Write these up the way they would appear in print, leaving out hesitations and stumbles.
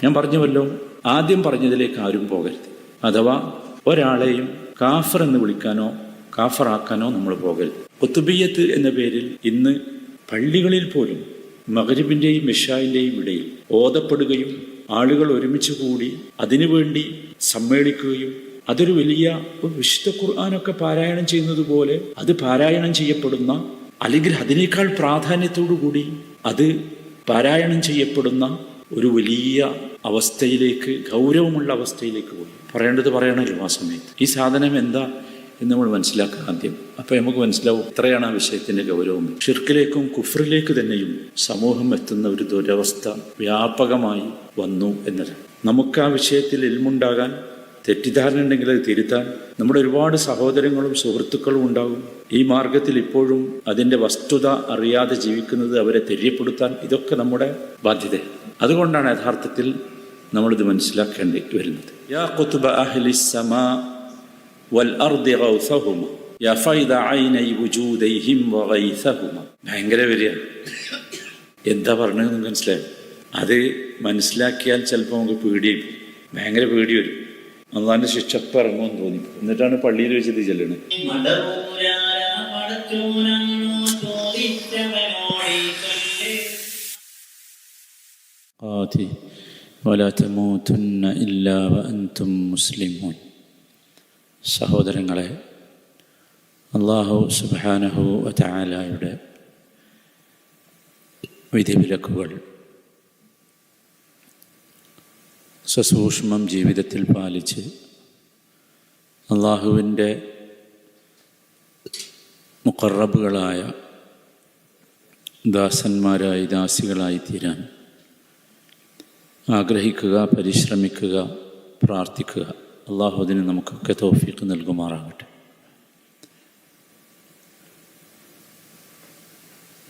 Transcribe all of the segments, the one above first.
ഞാൻ പറഞ്ഞുവല്ലോ, ആദ്യം പറഞ്ഞതിലേക്ക് ആരും പോകരുത്. അഥവാ ഒരാളെയും കാഫർ എന്ന് വിളിക്കാനോ കാഫറാക്കാനോ നമ്മൾ പോകരുത്. ഖുതുബിയ്യത്ത് എന്ന പേരിൽ ഇന്ന് പള്ളികളിൽ പോലും മഗ്രിബിൻ്റെയും ഇശാഇൻ്റെയും ഇടയിൽ ഓതപ്പെടുകയും ആളുകൾ ഒരുമിച്ച് കൂടി അതിനുവേണ്ടി സമ്മേളിക്കുകയും അതൊരു വലിയ വിശുദ്ധ ഖുർആനൊക്കെ പാരായണം ചെയ്യുന്നത് പോലെ അത് പാരായണം ചെയ്യപ്പെടുന്ന, അല്ലെങ്കിൽ അതിനേക്കാൾ പ്രാധാന്യത്തോടു കൂടി അത് പാരായണം ചെയ്യപ്പെടുന്ന ഒരു വലിയ അവസ്ഥയിലേക്ക്, ഗൗരവമുള്ള അവസ്ഥയിലേക്ക് പോയി. പറയേണ്ടത് പറയണമല്ലോ ആ സമയത്ത്. ഈ സാധനം എന്താ എന്ന് നമ്മൾ മനസ്സിലാക്കുക ആദ്യം. അപ്പോൾ നമുക്ക് മനസ്സിലാവും ഇത്രയാണ് ആ വിഷയത്തിൻ്റെ ഗൗരവം. ഷിർക്കിലേക്കും കുഫ്രിലേക്ക് തന്നെയും സമൂഹം എത്തുന്ന ഒരു ദുരവസ്ഥ വ്യാപകമായി വന്നു എന്നതാണ്. നമുക്ക് ആ വിഷയത്തിൽ ഇൽമുണ്ടാകാൻ, തെറ്റിദ്ധാരണ ഉണ്ടെങ്കിൽ അത് തിരുത്താൻ നമ്മുടെ ഒരുപാട് സഹോദരങ്ങളും സുഹൃത്തുക്കളും ഉണ്ടാകും. ഈ മാർഗത്തിൽ ഇപ്പോഴും അതിൻ്റെ വസ്തുത അറിയാതെ ജീവിക്കുന്നത്, അവരെ തെര്യപ്പെടുത്താൻ, ഇതൊക്കെ നമ്മുടെ ബാധ്യത. അതുകൊണ്ടാണ് യഥാർത്ഥത്തിൽ നമ്മളിത് മനസ്സിലാക്കേണ്ടി വരുന്നത്. യാ ഖുത്ബ അഹ്ലിസ് സമാ വൽ അർദി ഗൗസഹുമ യാ ഫൈദ ഐനൈ വുജൂദൈഹിം വഗൈസഹുമ. ഭയങ്കര വരിക. എന്താ പറഞ്ഞതെന്ന് മനസ്സിലായി? അത് മനസ്സിലാക്കിയാൽ ചിലപ്പോൾ നമുക്ക് പേടിയായി, ഭയങ്കര പേടി വരും. അള്ളാന്റെ ശിക്ഷ അപ്പം ഇറങ്ങുമെന്ന് തോന്നി. എന്നിട്ടാണ് പള്ളിയിൽ വെച്ചത് ചെല്ലണത്. സഹോദരങ്ങളെ, അല്ലാഹു സുബ്ഹാനഹു വ തആലയുടെ വിധിവിലക്കുകൾ സസൂക്ഷ്മം ജീവിതത്തിൽ പാലിച്ച് അള്ളാഹുവിൻ്റെ മുഖറബുകളായ ദാസന്മാരായി, ദാസികളായി തീരാൻ ആഗ്രഹിക്കുക, പരിശ്രമിക്കുക, പ്രാർത്ഥിക്കുക. അള്ളാഹു അതിന് നമുക്കൊക്കെ തൗഫീഖ് നൽകുമാറാകട്ടെ.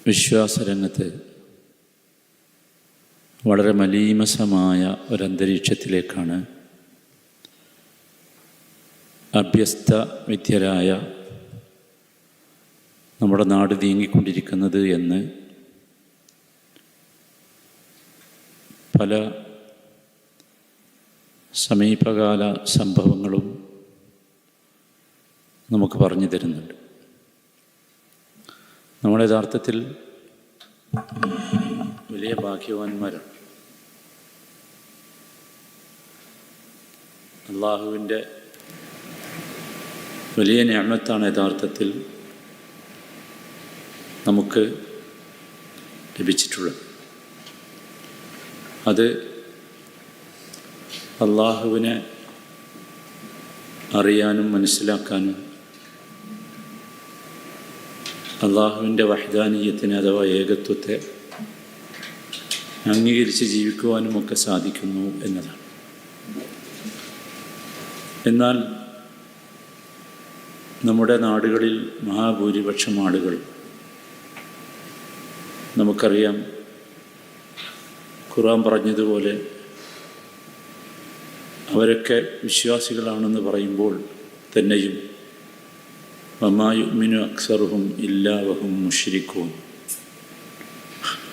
വിശ്വാസരംഗത്ത് വളരെ മലീമസമായ ഒരന്തരീക്ഷത്തിലേക്കാണ് അഭ്യസ്ത വിദ്യരായ നമ്മുടെ നാട് നീങ്ങിക്കൊണ്ടിരിക്കുന്നത് എന്ന് പല സമീപകാല സംഭവങ്ങളും നമുക്ക് പറഞ്ഞു തരുന്നുണ്ട്. നമ്മൾ യഥാർത്ഥത്തിൽ വലിയ ഭാഗ്യവാന്മാരാണ്. അള്ളാഹുവിൻ്റെ വലിയ നിഅമത്താണ് യഥാർത്ഥത്തിൽ നമുക്ക് ലഭിച്ചിട്ടുള്ളത്. അത് അള്ളാഹുവിനെ അറിയാനും മനസ്സിലാക്കാനും അള്ളാഹുവിൻ്റെ വഹ്ദാനിയത്തിനെ അഥവാ ഏകത്വത്തെ അംഗീകരിച്ച് ജീവിക്കുവാനുമൊക്കെ സാധിക്കുന്നു എന്നതാണ്. എന്നാൽ നമ്മുടെ നാടുകളിൽ മഹാഭൂരിപക്ഷം ആളുകൾ, നമുക്കറിയാം, ഖുർആൻ പറഞ്ഞതുപോലെ അവരൊക്കെ വിശ്വാസികളാണെന്ന് പറയുമ്പോൾ തന്നെയും വമാ യുഅ്മിനു അക്സറുഹും ഇല്ലാ വഹും മുശ്രിക്കൂൻ.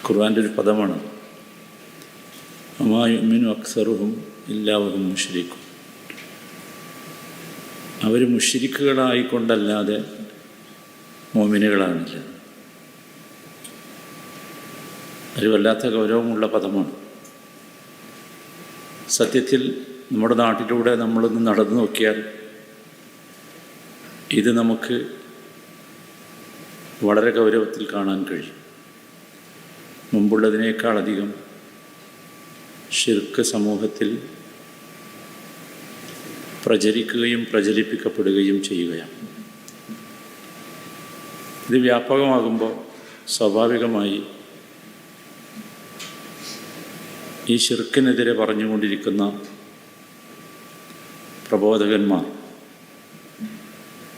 ഖുർആൻ്റെ ഒരു പദമാണ് വമാ യുഅ്മിനു അക്സറുഹും ഇല്ലാ വഹും മുശ്രിക്കൂൻ. അവർ മുശ്രിക്കുകളായിക്കൊണ്ടല്ലാതെ മോമിനുകളാണില്ല. ഒരു വല്ലാത്ത ഗൗരവമുള്ള പദമാണ്. സത്യത്തിൽ നമ്മുടെ നാട്ടിലൂടെ നമ്മളൊന്ന് നടന്നു നോക്കിയാൽ ഇത് നമുക്ക് വളരെ ഗൗരവത്തിൽ കാണാൻ കഴിയും. മുമ്പുള്ളതിനേക്കാളധികം ഷിർക്ക് സമൂഹത്തിൽ പ്രചരിക്കുകയും പ്രചരിപ്പിക്കപ്പെടുകയും ചെയ്യുകയാണ്. ഇത് വ്യാപകമാകുമ്പോൾ സ്വാഭാവികമായി ഈ ഷിർക്കിനെതിരെ പറഞ്ഞുകൊണ്ടിരിക്കുന്ന പ്രബോധകന്മാർ,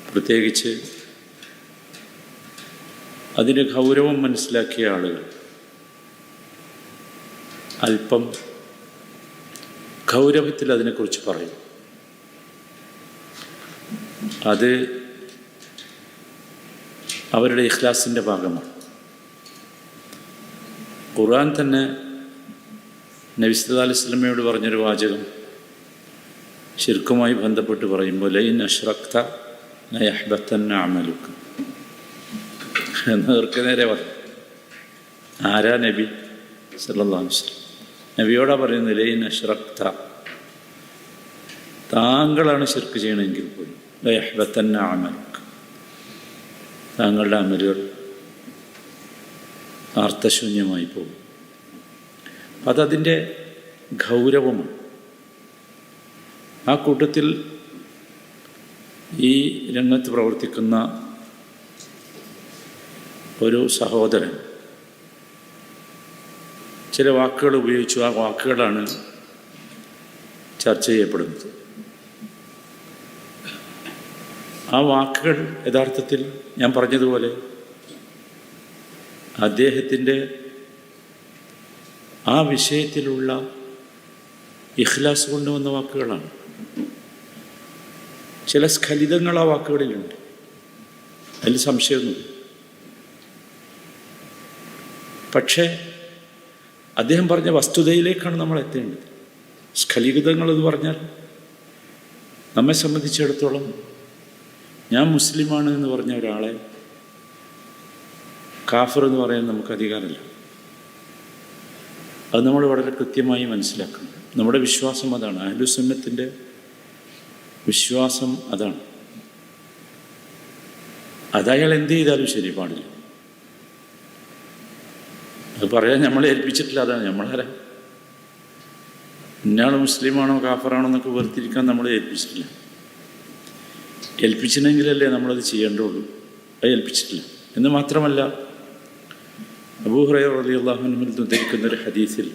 പ്രത്യേകിച്ച് അതിൻ്റെ ഗൗരവം മനസ്സിലാക്കിയ ആളുകൾ, അല്പം ഗൗരവത്തിൽ അതിനെക്കുറിച്ച് പറയും. അത് അവരുടെ ഇഖ്ലാസിൻ്റെ ഭാഗമാണ്. ഖുർആൻ തന്നെ നബി സല്ലല്ലാഹു അലൈഹി വസല്ലമയോട് പറഞ്ഞൊരു വാചകം ശിർക്കുമായി ബന്ധപ്പെട്ട് പറയുമ്പോൾ ലൈൻ അശ്റക്ത ലയഹ്ബത്തന്ന അമലുക എന്നവർക്ക് നേരെ പറഞ്ഞു. ആരാ നബി സല്ലല്ലാഹു അലൈഹി വസല്ലം? നബിയോടാ പറയുന്നത് ലൈൻ അശ്റക്ത, താങ്കളാണ് ശിർക്ക് ചെയ്യണമെങ്കിൽ പോലും ലയഹ്ബത്തന്ന അമലുക, താങ്കളുടെ അമലുകൾ അർത്ഥശൂന്യമായി പോകും. അതതിൻ്റെ ഗൗരവമാണ്. ആ കൂട്ടത്തിൽ ഈ രംഗത്ത് പ്രവർത്തിക്കുന്ന ഒരു സഹോദരൻ ചില വാക്കുകൾ ഉപയോഗിച്ചു. ആ വാക്കുകളാണ് ചർച്ച ചെയ്യപ്പെടുന്നത്. ആ വാക്കുകൾ യഥാർത്ഥത്തിൽ ഞാൻ പറഞ്ഞതുപോലെ അദ്ദേഹത്തിൻ്റെ ആ വിഷയത്തിലുള്ള ഇഖ്ലാസ് കൊണ്ടുവന്ന വാക്കുകളാണ്. ചില സ്ഖലിതങ്ങൾ ആ വാക്കുകളിലുണ്ട്, അതിൽ സംശയമൊന്നുമില്ല. പക്ഷേ അദ്ദേഹം പറഞ്ഞ വസ്തുതയിലേക്കാണ് നമ്മൾ എത്തേണ്ടത്. സ്ഖലിതങ്ങളെന്ന് പറഞ്ഞാൽ നമ്മെ സംബന്ധിച്ചിടത്തോളം ഞാൻ മുസ്ലിമാണ് എന്ന് പറഞ്ഞ ഒരാളെ കാഫിർ എന്ന് പറയാൻ നമുക്ക് അധികാരമില്ല. അത് നമ്മൾ വളരെ കൃത്യമായി മനസ്സിലാക്കണം. നമ്മുടെ വിശ്വാസം അതാണ്. അഹ്ലുസുന്നത്തിൻ്റെ വിശ്വാസം അതാണ്. അതയാൾ എന്ത് ചെയ്താലും ശരി, പാടില്ല. അത് പറയാൻ നമ്മളെ ഏൽപ്പിച്ചിട്ടില്ല. അതാണ് നമ്മളാരാ, ഇന്നയാൾ മുസ്ലിമാണോ കാഫറാണോ എന്നൊക്കെ വേർതിരിക്കാൻ നമ്മളെ ഏൽപ്പിച്ചിട്ടില്ല. ഏൽപ്പിച്ചിട്ടുണ്ടെങ്കിലല്ലേ നമ്മളത് ചെയ്യേണ്ടുള്ളൂ. അത് ഏൽപ്പിച്ചിട്ടില്ല. എന്ന് മാത്രമല്ല, അബൂ ഹുറൈറ റളിയല്ലാഹു അൻഹു ഉദ്ധരിക്കുന്ന ഒരു ഹദീസിൽ,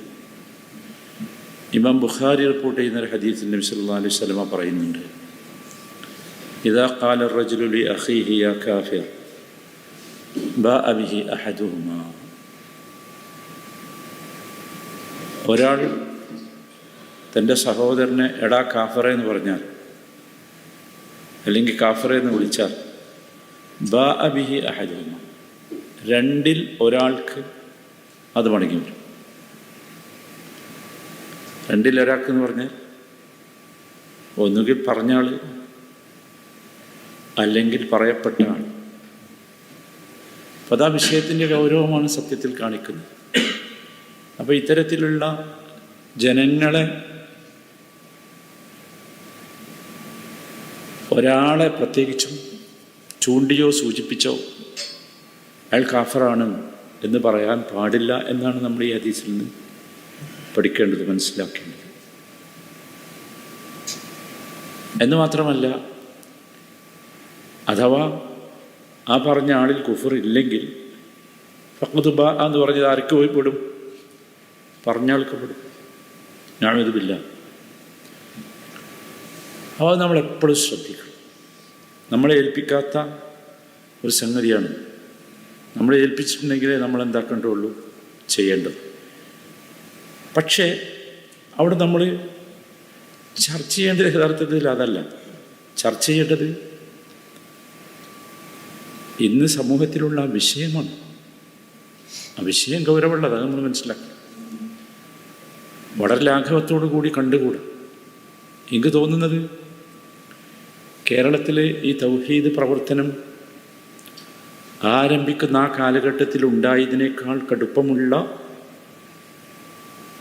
ഇമാം ബുഖാരി റിപ്പോർട്ട് ചെയ്യുന്ന ഒരു ഹദീസിൽ നബി സല്ലല്ലാഹു അലൈഹി വസല്ലമ പറയുന്നുണ്ട്, ഇദാ ഖാല അർ-റജുലു ലി അഖീഹി യാ കാഫിർ ബാഅ ബിഹി അഹദുഹുമാ. ഒരാൾ തൻ്റെ സഹോദരനെ എടാ കാഫിറേ എന്ന് പറഞ്ഞാൽ, അല്ലെങ്കിൽ കാഫിറേ എന്ന് വിളിച്ചാൽ, ബാഅ ബിഹി അഹദുഹുമാ, രണ്ടിൽ ഒരാൾക്ക് അത് മടങ്ങി വരും. രണ്ടിൽ ഒരാൾക്ക് എന്ന് പറഞ്ഞാൽ ഒന്നുകിൽ പറഞ്ഞ ആൾ അല്ലെങ്കിൽ പറയപ്പെട്ട ആൾ. അപ്പോൾ അതാ വിഷയത്തിൻ്റെ ഗൗരവമാണ് സത്യത്തിൽ കാണിക്കുന്നത്. അപ്പോൾ ഇത്തരത്തിലുള്ള ജനങ്ങളെ, ഒരാളെ പ്രത്യേകിച്ചും ചൂണ്ടിയോ സൂചിപ്പിച്ചോ അയാൾ കാഫറാണ് എന്ന് പറയാൻ പാടില്ല എന്നാണ് നമ്മൾ ഈ ഹദീസിൽ നിന്ന് പഠിക്കേണ്ടത്, മനസ്സിലാക്കേണ്ടത്. എന്ന് മാത്രമല്ല, അഥവാ ആ പറഞ്ഞ ആളിൽ കുഫർ ഇല്ലെങ്കിൽ ഫഖദ് ബാ എന്ന് പറഞ്ഞത് ആർക്ക് പോയി പെടും? പറഞ്ഞ ആൾക്ക് പെടും. നഅൂദുബില്ലാ. അപ്പോൾ നമ്മളെപ്പോഴും ശ്രദ്ധിക്കണം. നമ്മളെ ഏൽപ്പിക്കാത്ത ഒരു സംഗതിയാണ്. നമ്മളെ ഏൽപ്പിച്ചിട്ടുണ്ടെങ്കിലേ നമ്മൾ എന്താക്കേണ്ടുള്ളൂ, ചെയ്യേണ്ടത്. പക്ഷേ അവിടെ നമ്മൾ ചർച്ച ചെയ്യേണ്ടത് യഥാർത്ഥത്തിൽ അതല്ല. ചർച്ച ചെയ്യേണ്ടത് ഇന്ന് സമൂഹത്തിലുള്ള ആ വിഷയമാണ്. ആ വിഷയം ഗൗരവമുള്ളതാണ്, നമ്മൾ മനസ്സിലാക്കണം. വളരെ ലാഘവത്തോടു കൂടി കണ്ടുകൂടാ. എനിക്ക് തോന്നുന്നത് കേരളത്തിലെ ഈ തൗഹീദ് പ്രവർത്തനം ആരംഭിക്കുന്ന ആ കാലഘട്ടത്തിൽ ഉണ്ടായതിനേക്കാൾ കടുപ്പമുള്ള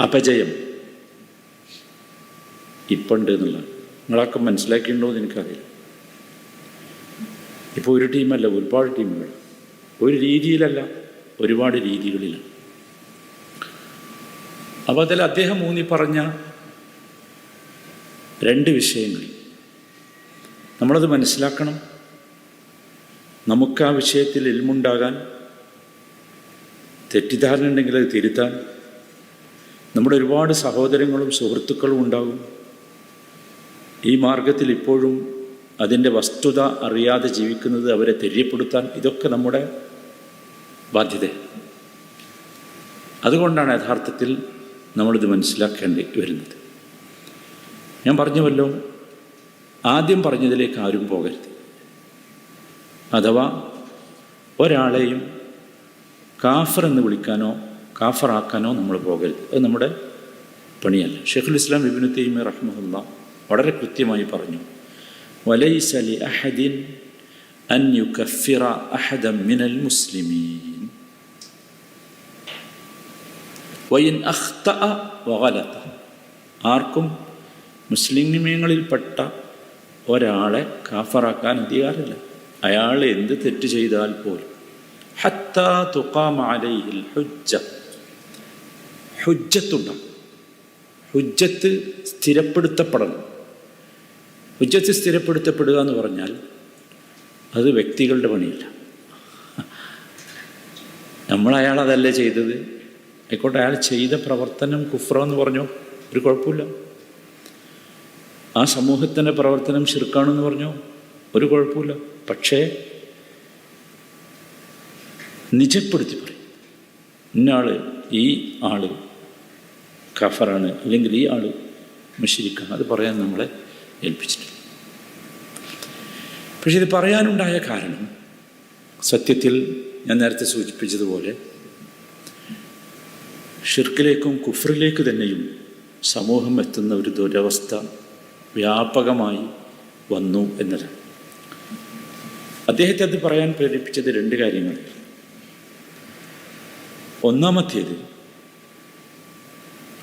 അപജയം ഇപ്പം ഉണ്ട് എന്നുള്ളതാണ്. നിങ്ങളൊക്കെ മനസ്സിലാക്കിയിട്ടുണ്ടോ എന്ന് എനിക്കറിയില്ല. ഇപ്പോൾ ഒരു ടീമല്ല, ഒരുപാട് ടീമുകൾ. ഒരു രീതിയിലല്ല, ഒരുപാട് രീതികളിലാണ്. അപ്പോൾ അതിൽ അദ്ദേഹം ഊന്നി പറഞ്ഞ രണ്ട് വിഷയങ്ങൾ നമ്മളത് മനസ്സിലാക്കണം. നമുക്ക് ആ വിഷയത്തിൽ ഇൽമുണ്ടാകാൻ, തെറ്റിദ്ധാരണ ഉണ്ടെങ്കിൽ അത് തിരുത്താൻ നമ്മുടെ ഒരുപാട് സഹോദരങ്ങളും സുഹൃത്തുക്കളും ഉണ്ടാകും. ഈ മാർഗത്തിൽ ഇപ്പോഴും അതിൻ്റെ വസ്തുത അറിയാതെ ജീവിക്കുന്നത്, അവരെ തെര്യപ്പെടുത്താൻ, ഇതൊക്കെ നമ്മുടെ ബാധ്യത. അതുകൊണ്ടാണ് യഥാർത്ഥത്തിൽ നമ്മളിത് മനസ്സിലാക്കേണ്ടി വരുന്നത്. ഞാൻ പറഞ്ഞുവല്ലോ, ആദ്യം പറഞ്ഞതിലേക്ക് ആരും പോകരുത്. അഥവാ ഒരാളെയും കാഫർ എന്ന് വിളിക്കാനോ കാഫറാക്കാനോ നമ്മൾ പോകരുത്. അത് നമ്മുടെ പണിയല്ല. ഷെയ്ഖുൽ ഇസ്ലാം ഇബ്നു തൈമിയ്യ റഹിമഹുല്ലാഹ് വളരെ കൃത്യമായി പറഞ്ഞു, വലൈസ ലി അഹദിൻ അൻ യുകഫിറ അഹദൻ മിനൽ മുസ്ലിമീൻ വഇൻ അഖ്തഅ വഗലത. ആർക്കും മുസ്ലിമീങ്ങളിൽപ്പെട്ട ഒരാളെ കാഫറാക്കാൻ അധികാരമില്ല. അയാൾ എന്ത് തെറ്റ് ചെയ്താൽ പോലും ഹത്താ തുഖാമ അലൈഹിൽ ഹുജ്ജ, ഹുജ്ജത്തുണ്ടാകും. ഹുജ്ജത്ത് സ്ഥിരപ്പെടുത്തപ്പെടണം. ഹുജ്ജത്ത് സ്ഥിരപ്പെടുത്തപ്പെടുക എന്ന് പറഞ്ഞാൽ അത് വ്യക്തികളുടെ പണിയല്ല. നമ്മൾ അയാൾ അതല്ലേ ചെയ്തത്, ആയിക്കോട്ടെ, അയാൾ ചെയ്ത പ്രവർത്തനം കുഫ്രാന്ന് പറഞ്ഞോ, ഒരു കുഴപ്പമില്ല. ആ സമൂഹത്തിൻ്റെ പ്രവർത്തനം ശിർക്കാണെന്ന് പറഞ്ഞോ, ഒരു കുഴപ്പമില്ല. പക്ഷേ നിജപ്പെടുത്തി പറയും, ഇന്നയാൾ, ഈ ആൾ കഫറാണ്, അല്ലെങ്കിൽ ഈ ആൾ മുശ്രിക്കാണ്, അത് പറയാൻ നമ്മളെ ഏൽപ്പിച്ചിട്ടുണ്ട്. പക്ഷെ ഇത് പറയാനുണ്ടായ കാരണം സത്യത്തിൽ ഞാൻ നേരത്തെ സൂചിപ്പിച്ചതുപോലെ ഷിർക്കിലേക്കും കുഫ്രിലേക്ക് തന്നെയും സമൂഹം എത്തുന്ന ഒരു ദുരവസ്ഥ വ്യാപകമായി വന്നു എന്നതാണ്. അദ്ദേഹത്തെ അത് പറയാൻ പ്രേരിപ്പിച്ചത് രണ്ട് കാര്യങ്ങൾ. ഒന്നാമത്തേത്,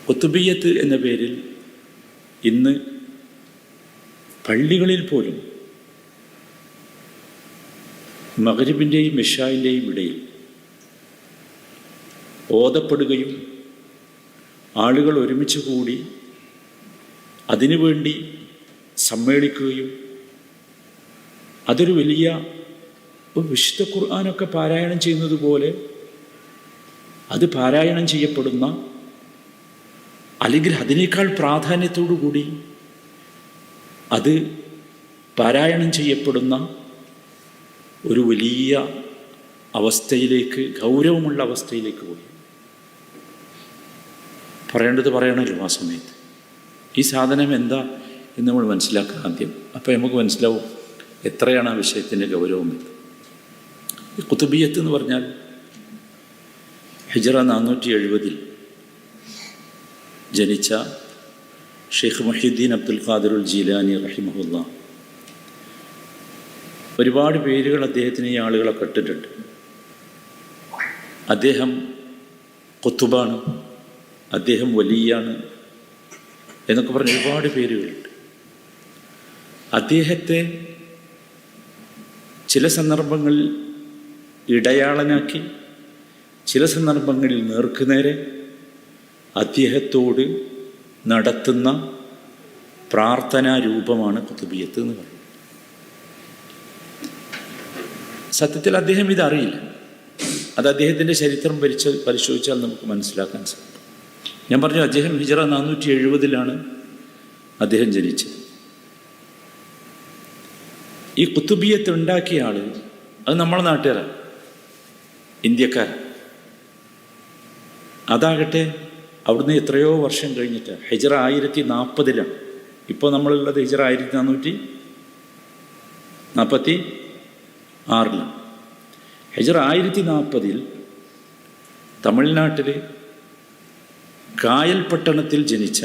ഖുതുബിയ്യത്ത് എന്ന പേരിൽ ഇന്ന് പള്ളികളിൽ പോലും മഗ്രിബിൻ്റെയും ഇശാഇൻ്റെയും ഇടയിൽ ഓതപ്പെടുകയും ആളുകൾ ഒരുമിച്ച് കൂടി അതിനുവേണ്ടി സമ്മേളിക്കുകയും അതൊരു വലിയ വിശുദ്ധ ഖുർആനൊക്കെ പാരായണം ചെയ്യുന്നത് പോലെ അത് പാരായണം ചെയ്യപ്പെടുന്ന, അല്ലെങ്കിൽ അതിനേക്കാൾ പ്രാധാന്യത്തോടു കൂടി അത് പാരായണം ചെയ്യപ്പെടുന്ന ഒരു വലിയ അവസ്ഥയിലേക്ക്, ഗൗരവമുള്ള അവസ്ഥയിലേക്ക് പോയി. പറയേണ്ടത് പറയണമല്ലോ ആ സമയത്ത്. ഈ സാധനം എന്താ എന്ന് നമ്മൾ മനസ്സിലാക്കുക ആദ്യം. അപ്പോൾ നമുക്ക് മനസ്സിലാവും എത്രയാണ് ആ വിഷയത്തിൻ്റെ ഗൗരവം എന്ന്. ഈ ഖുതുബിയ്യത്ത് എന്ന് പറഞ്ഞാൽ ഹിജ്റ 470 ജനിച്ച ഷെയ്ഖ് മുഹ്യിദ്ദീൻ അബ്ദുൽ ഖാദിറുൽ ജീലാനി റഹിമഹുല്ലാഹ്, ഒരുപാട് പേരുകൾ അദ്ദേഹത്തിന് ഈ ആളുകളൊക്കെ ഇട്ടിട്ടുണ്ട്. അദ്ദേഹം ഖുതുബാണ്, അദ്ദേഹം വലിയാണ് എന്നൊക്കെ പറഞ്ഞ് ഒരുപാട് പേരുകളുണ്ട്. അദ്ദേഹത്തെ ചില സന്ദർഭങ്ങളിൽ ഇടയാളനാക്കി, ചില സന്ദർഭങ്ങളിൽ നേർക്കുനേരെ അദ്ദേഹത്തോട് നടത്തുന്ന പ്രാർത്ഥനാ രൂപമാണ് ഖുതുബിയ്യത്ത് എന്ന് പറയുന്നത്. സത്യത്തിൽ അദ്ദേഹം ഇതറിയില്ല. അത് അദ്ദേഹത്തിൻ്റെ ചരിത്രം പരിശോധിച്ചാൽ നമുക്ക് മനസ്സിലാക്കാൻ സാധിക്കും. ഞാൻ പറഞ്ഞു, അദ്ദേഹം ഹിജ്റ 470 അദ്ദേഹം ജനിച്ചത്. ഈ ഖുതുബിയ്യത്ത് ഉണ്ടാക്കിയ ആൾ അത് നമ്മളെ നാട്ടുകാരാണ്, ഇന്ത്യക്കാരാണ്. അതാകട്ടെ അവിടുന്ന് എത്രയോ വർഷം കഴിഞ്ഞിട്ട് ഹിജ്റ 1040. ഇപ്പോൾ നമ്മളുള്ളത് ഹിജ്റ 1446. ഹിജ്റ 1040 തമിഴ്നാട്ടിൽ കായൽ പട്ടണത്തിൽ ജനിച്ച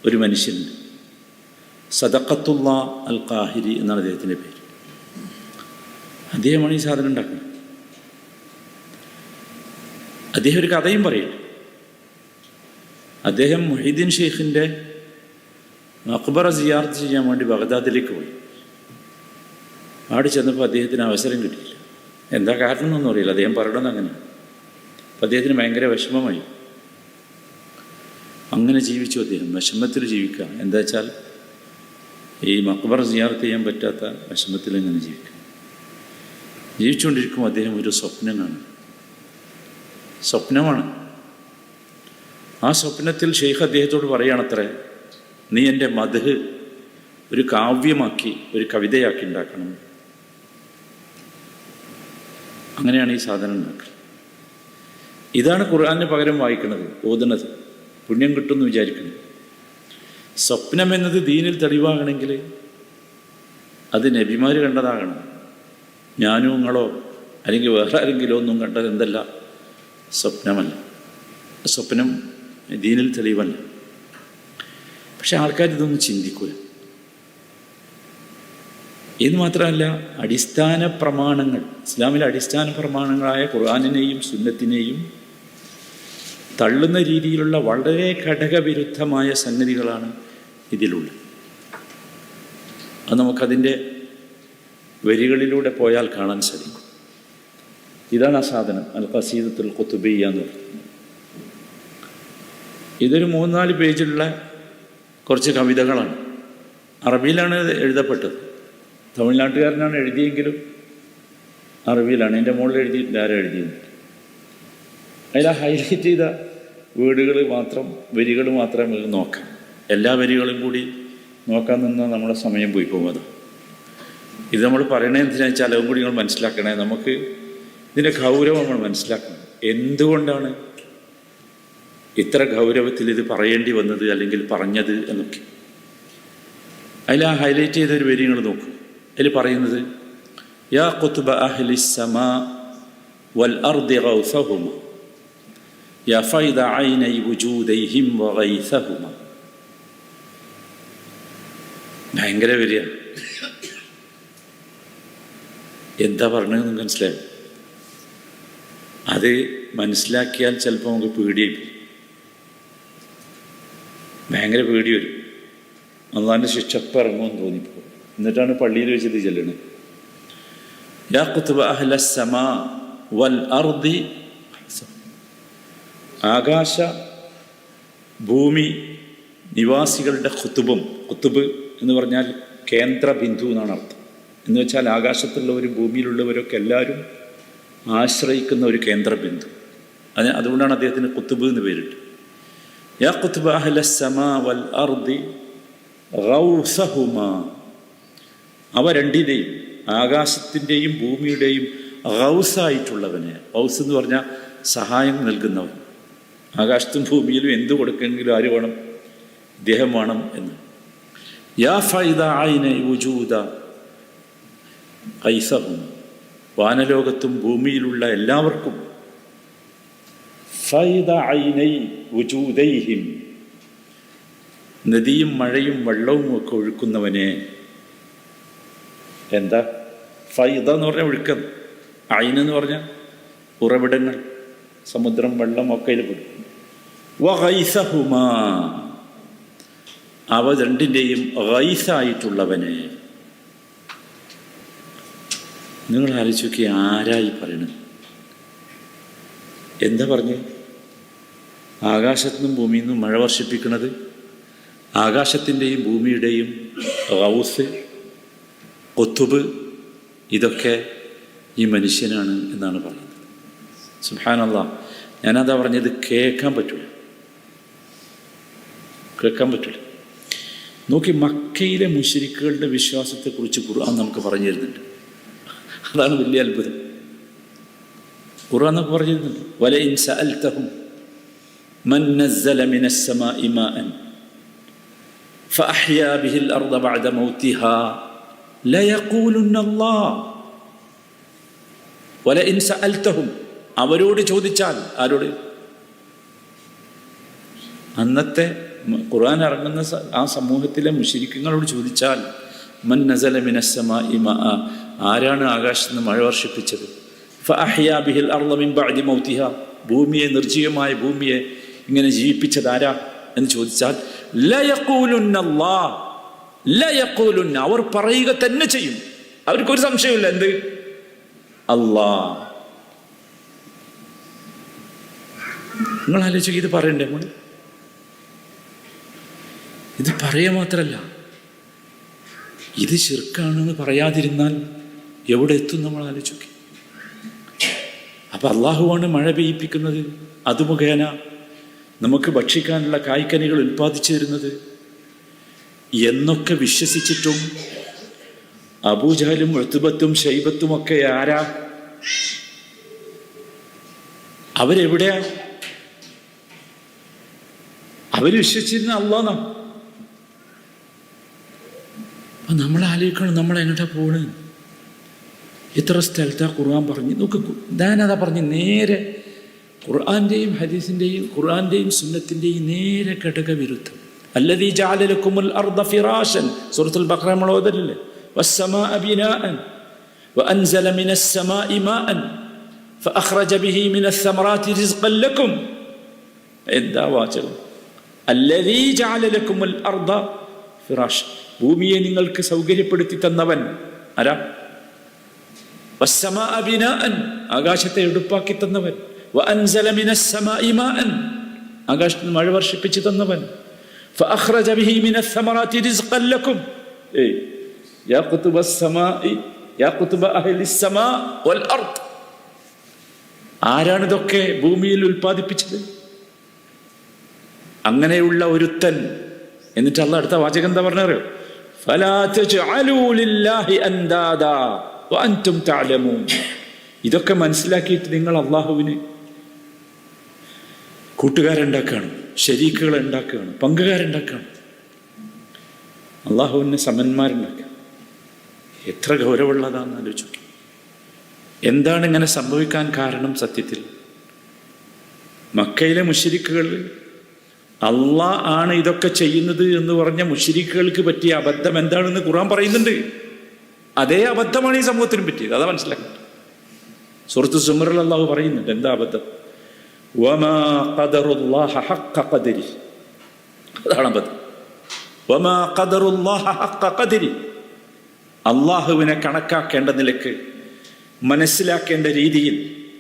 ഒരു മനുഷ്യനുണ്ട്. സദഖത്തുല്ലാ അൽ ഖാഹിരി എന്നാണ് അദ്ദേഹത്തിൻ്റെ പേര്. അദ്ദേഹമാണ് ഈ സാധനം ഉണ്ടാക്കുന്നത്. അദ്ദേഹം ഒരു കഥയും പറയും. അദ്ദേഹം മുഹീദ്ദീൻ ഷെയ്ഖിൻ്റെ മഖ്ബറ സിയാറത്ത് ചെയ്യാൻ വേണ്ടി ബഗ്ദാദിലേക്ക് പോയി. അവിടെ ചെന്നപ്പോൾ അദ്ദേഹത്തിന് അവസരം കിട്ടിയില്ല. എന്താ കാരണം എന്നൊന്നും അറിയില്ല, അദ്ദേഹം പറയണമെന്ന് അങ്ങനെ. അപ്പം അദ്ദേഹത്തിന് ഭയങ്കര വിഷമമായി. അങ്ങനെ ജീവിച്ചു അദ്ദേഹം, വിഷമത്തിൽ ജീവിക്കുക. എന്താ വെച്ചാൽ ഈ മഖ്ബറ സിയാറത്ത് ചെയ്യാൻ പറ്റാത്ത വിഷമത്തിൽ ഇങ്ങനെ ജീവിക്കുക. ജീവിച്ചുകൊണ്ടിരിക്കുമ്പോൾ അദ്ദേഹം ഒരു സ്വപ്നം കാണും. സ്വപ്നമാണ്. ആ സ്വപ്നത്തിൽ ഷെയ്ഖ് അദ്ദേഹത്തോട് പറയുകയാണത്രേ, നീ എൻ്റെ മദ്ഹ് ഒരു കാവ്യമാക്കി, ഒരു കവിതയാക്കി ഉണ്ടാക്കണം. അങ്ങനെയാണ് ഈ സാധനം ഉണ്ടാക്കുന്നത്. ഇതാണ് ഖുർആന് പകരം വായിക്കുന്നത്, ഓതുന്നത്. പുണ്യം കിട്ടുമെന്ന് വിചാരിക്കണം. സ്വപ്നം എന്നത് ദീനിൽ തെളിവാകണമെങ്കിൽ അത് നബിമാർ കണ്ടതാകണം. ഞാനും നിങ്ങളോ അല്ലെങ്കിൽ വേറെ ആരെങ്കിലും ഒന്നും കണ്ടത് എന്തല്ല, സ്വപ്നമല്ല. സ്വപ്നം ദീനിൽ തെളിവല്ല. പക്ഷെ ആൾക്കാർ ഇതൊന്നും ചിന്തിക്കൂല. ഇത് മാത്രമല്ല, അടിസ്ഥാന പ്രമാണങ്ങൾ, ഇസ്ലാമിലെ അടിസ്ഥാന പ്രമാണങ്ങളായ ഖുർആനിനെയും സുന്നത്തിനെയും തള്ളുന്ന രീതിയിലുള്ള വളരെ ഘടകവിരുദ്ധമായ സംഗതികളാണ് ഇതിലുള്ളത്. അത് നമുക്കതിൻ്റെ വരികളിലൂടെ പോയാൽ കാണാൻ സാധിക്കും. ഇതാണ് ആ സാധനം, അൽ ഖസീദത്തുൽ ഖുതുബിയ്യ എന്ന് പറയുന്നത്. ഇതൊരു 3-4 പേജിലുള്ള കുറച്ച് കവിതകളാണ്. അറബിയിലാണ് എഴുതപ്പെട്ടത്. തമിഴ്നാട്ടുകാരനാണ് എഴുതിയെങ്കിലും അറബിയിലാണ്. എൻ്റെ മുകളിൽ എഴുതിയിട്ടില്ല, ആരും എഴുതിയത്. അതിൽ ഹൈലൈറ്റ് ചെയ്ത വേർഡുകൾ മാത്രം, വരികൾ മാത്രം നോക്കാം. എല്ലാ വരികളും കൂടി നോക്കാൻ നിന്നാൽ നമ്മുടെ സമയം പോയി പോകുന്നത്. ഇത് നമ്മൾ പറയണേ എന്തിനാ വെച്ചാൽ അതും കൂടി നിങ്ങൾ മനസ്സിലാക്കണേ. നമുക്ക് ഇതിൻ്റെ ഗൗരവം നമ്മൾ മനസ്സിലാക്കണം. എന്തുകൊണ്ടാണ് ഇത്ര ഗൗരവത്തിൽ ഇത് പറയേണ്ടി വന്നത് അല്ലെങ്കിൽ പറഞ്ഞത് എന്നൊക്കെ. അതിൽ ആ ഹൈലൈറ്റ് ചെയ്തൊരു വരി നിങ്ങൾ നോക്കൂ. അതിൽ പറയുന്നത്, യാ ഖുത്ബ അഹ്ലി സ്സമാ വൽ അർദി ഗൗസഹുമ യാ ഫൈദ ഐനൈ വുജൂദൈഹിം വഗൈസഹുമ. ഭയങ്കര വരിക. എന്താ പറഞ്ഞതെന്ന് മനസ്സിലായി? അത് മനസ്സിലാക്കിയാൽ ചിലപ്പോൾ നമുക്ക് പേടിയായി പോകും. ഭയങ്കര പേടി വരും. അള്ളാൻ്റെ ശിക്ഷ ഇറങ്ങുമെന്ന് തോന്നിപ്പോകും. എന്നിട്ടാണ് പള്ളിയിൽ വെച്ചത് ചെല്ലണത്. യാ ഖുത്ബ അഹ്ല സ്സമാ വൽ അർദി, ആകാശ ഭൂമി നിവാസികളുടെ ഖുതുബും. ഖുതുബ് എന്ന് പറഞ്ഞാൽ കേന്ദ്ര ബിന്ദു എന്നാണ് അർത്ഥം. എന്ന് വെച്ചാൽ ആകാശത്തുള്ളവരും ഭൂമിയിലുള്ളവരൊക്കെ എല്ലാവരും ആശ്രയിക്കുന്ന ഒരു കേന്ദ്ര ബിന്ദു. അതുകൊണ്ടാണ് അദ്ദേഹത്തിന് ഖുതുബ് എന്ന് പേരിട്ട്. യാ ഖുത്ബ അഹ്ല സ്സമാ വൽ അർദി ഗൗസഹുമാ, അവ രണ്ടിൻ്റെയും, ആകാശത്തിൻ്റെയും ഭൂമിയുടെയും ഗൗസായിട്ടുള്ളവനെ. ഗൗസ് എന്ന് പറഞ്ഞാൽ സഹായം നൽകുന്നവൻ. ആകാശത്തും ഭൂമിയിലും എന്ത് കൊടുക്കെങ്കിലും ആര് വേണം? ഇദ്ദേഹം വേണം എന്ന്. യാ ഫൈദ ഐനൈ വുജൂദ ഖൈസഹും, വാനലോകത്തും ഭൂമിയിലുള്ള എല്ലാവർക്കും ഫൈദ ഐനൈ വുജൂദൈഹിം, നദിയും മഴയും വെള്ളവും ഒക്കെ ഒഴുക്കുന്നവനെ. എന്താ ഫൈദ എന്ന് പറഞ്ഞാൽ ഒഴുക്കം, ഐനെന്ന് പറഞ്ഞാൽ ഉറവിടങ്ങൾ, സമുദ്രം, വെള്ളം ഒക്കെ ഇതിൽ പെടും. വഗൈസഹുമാ, അവ രണ്ടിൻ്റെയും ഗൈസായിട്ടുള്ളവനെ. നിങ്ങൾ ആലോചിച്ച് നോക്കി, ആരായി പറയണത്? എന്താ പറഞ്ഞ്? ആകാശത്തു നിന്നും ഭൂമിയിൽ നിന്നും മഴ വർഷിപ്പിക്കുന്നത് ആകാശത്തിൻ്റെയും ഭൂമിയുടെയും ഗൗസ്, ഖുതുബ്, ഇതൊക്കെ ഈ മനുഷ്യനാണ് എന്നാണ് പറയുന്നത്. സുബ്ഹാനല്ലാഹ്. ഞാനതാ പറഞ്ഞത്, കേൾക്കാൻ പറ്റില്ല. നോക്കി, മക്കയിലെ മുശ്രിക്കുകളുടെ വിശ്വാസത്തെക്കുറിച്ച് ഖുർആൻ നമുക്ക് പറഞ്ഞു തരുന്നുണ്ട്. അതാണ് വലിയ അത്ഭുതം. ഖുർആൻ നമുക്ക് പറഞ്ഞു തരുന്നുണ്ട്. വലഇൻ സഅൽതഹും മൻ നസ്സല മിനസ് സമാഇ മാഅൻ ഫഅഹ്യാ ബിഹിൽ അർദ ബഅദ മൗതിഹാ ലയഖൂലുന്ന അല്ലാഹ്. വലഇൻ സഅൽതഹും, അവരോട് ചോദിച്ചാൽ. ആരോട്? അന്നത്തെ ഖുർആൻ ഇറങ്ങുന്ന ആ സമൂഹത്തിലെ മുശ്രിക്കുകളോട് ചോദിച്ചാൽ, മൻ നസല മിനസ് സമാഇ മാഅ, ആരാണ് ആകാശത്ത് നിന്ന് മഴ വർഷിപ്പിച്ചത്? ഫഅഹ്യാ ബിഹിൽ അർള മിൻ ബഅദി മൗതിഹാ, ഭൂമിയെ, നിർജ്ജീവമായ ഭൂമിയെ ഇങ്ങനെ ജീവിപ്പിച്ചത് ആരാ എന്ന് ചോദിച്ചാൽ, ലയഖൂലുന്ന അല്ലാഹ്, ലയഖൂലുന്ന, അവർ പറയുക തന്നെ ചെയ്യും. അവർക്കൊരു സംശയമില്ല. എന്ത്? അല്ലാഹ്. നിങ്ങൾ ആലോചിച്ച്, ഇത് പറയണ്ടേ നമ്മൾ? ഇത് പറയുക മാത്രമല്ല, ഇത് ശിർക്കാണെന്ന് പറയാതിരുന്നാൽ എവിടെ എത്തും നമ്മൾ ആലോചിച്ചു. അപ്പം അള്ളാഹുവാണ് മഴ പെയ്യിപ്പിക്കുന്നത്, അത് മുഖേന നമുക്ക് ഭക്ഷിക്കാനുള്ള കായ്ക്കനികൾ ഉൽപ്പാദിച്ചു തരുന്നത് എന്നൊക്കെ വിശ്വസിച്ചിട്ടും അബൂജഹലും ഉത്ബത്തും ശൈബത്തും ഒക്കെ ആരാ? അവരെവിടെയാ? അവർ വിശ്വസിച്ചിരുന്ന അള്ളാഹ്. അപ്പം നമ്മൾ ആലോചിക്കണം, നമ്മളെങ്ങോട്ടാ പോണ്? ഇത്ര സ്ഥലത്താ ഖുർആൻ പറഞ്ഞു. നോക്ക്, ഞാനതാ പറഞ്ഞ്, നേരെ ഖുർആൻ്റെയും ഹദീസിൻ്റെയും ഖുർആൻ്റെയും സുന്നത്തിൻ്റെയും നേരെ ഘടകവിരുദ്ധം. അല്ലദീ ജഅല ലക്കുമുൽ അർദ ഫിറാശൻ, സൂറത്തുൽ ബഖറ നമ്മൾ ഓതലില്ലേ, വസ്സമാഅ ബിനാഅൻ വഅൻസല മിനസ് സമാഇ മാഅൻ ഫഅഖ്റജ ബിഹി മിനസ് സമറാത്തി റിസ്ഖൻ ലക്കും. എന്താ വാചകം? അല്ലദീ ജഅല ലക്കുമുൽ അർദ ഫിറാശൻ, ഭൂമിയെ നിങ്ങൾക്ക് സൗകര്യപ്പെടുത്തി തന്നവൻ ആരാ? വസ്സമാഅ ബിനാഅൻ, ആകാശത്തെ എടുപ്പാക്കി തന്നവൻ. വഅൻസല മിനസ് സമാഇ മാഅൻ, ആകാശത്തിൽ മഴ വർഷിപ്പിച്ചു തന്നവൻ. ഫഅഖ്റജ ബിഹി മിനസ് സമറാത്തി റിസ്ഖൻ ലക്കും. യാ ഖുതുബസ് സമാഇ യാ ഖുതുബ അഹ്ലിസ് സമാ വൽ അർദ്. ആരാണ് ഇതൊക്കെ ഭൂമിയിൽ ഉൽപ്പാദിപ്പിച്ചത്? അങ്ങനെയുള്ള ഒരുത്തൻ. എന്നിട്ട് അല്ലാഹ് അടുത്ത വാചകം എന്താ പറഞ്ഞറിയോ? ഫലാ തജ്അലൂ ലില്ലാഹി അൻദാദാ വഅൻതും തഅലമൂൻ. ഇതൊക്കെ മനസ്സിലാക്കിയിട്ട് നിങ്ങൾ അള്ളാഹുവിന് കൂട്ടുകാരുണ്ടാക്കുകയാണ്, ശരീക്കുകളെ ഉണ്ടാക്കുകയാണ്, പങ്കുകാരുണ്ടാക്കുകയാണ്, അള്ളാഹുവിന് സമന്മാരുണ്ടാക്കുക. എത്ര ഗൗരവമുള്ളതാണെന്ന് ആലോചിച്ചു. എന്താണ് ഇങ്ങനെ സംഭവിക്കാൻ കാരണം? സത്യത്തിൽ മക്കയിലെ മുശ്രിക്കുകൾ അള്ളാഹ് ആണ് ഇതൊക്കെ ചെയ്യുന്നത് എന്ന് പറഞ്ഞ മുശ്രിക്കുകൾക്ക് പറ്റിയ അബദ്ധം എന്താണെന്ന് ഖുർആൻ പറയുന്നുണ്ട്. അതേ അബദ്ധമാണ് ഈ സമൂഹത്തിന് പറ്റിയത്. അതാ മനസ്സിലാക്കുന്നത്. സൂറത്ത് സുമറിൽ അള്ളാഹു പറയുന്നുണ്ട് എന്താ അബദ്ധം? വമാ ഖദറുല്ലാഹ ഹഖ്ഖ ഖദരി. അതാണ് അബദ്ധം. വമാ ഖദറുല്ലാഹ ഹഖ്ഖ ഖദരി. അള്ളാഹുവിനെ കണക്കാക്കേണ്ട നിലക്ക്, മനസ്സിലാക്കേണ്ട രീതിയിൽ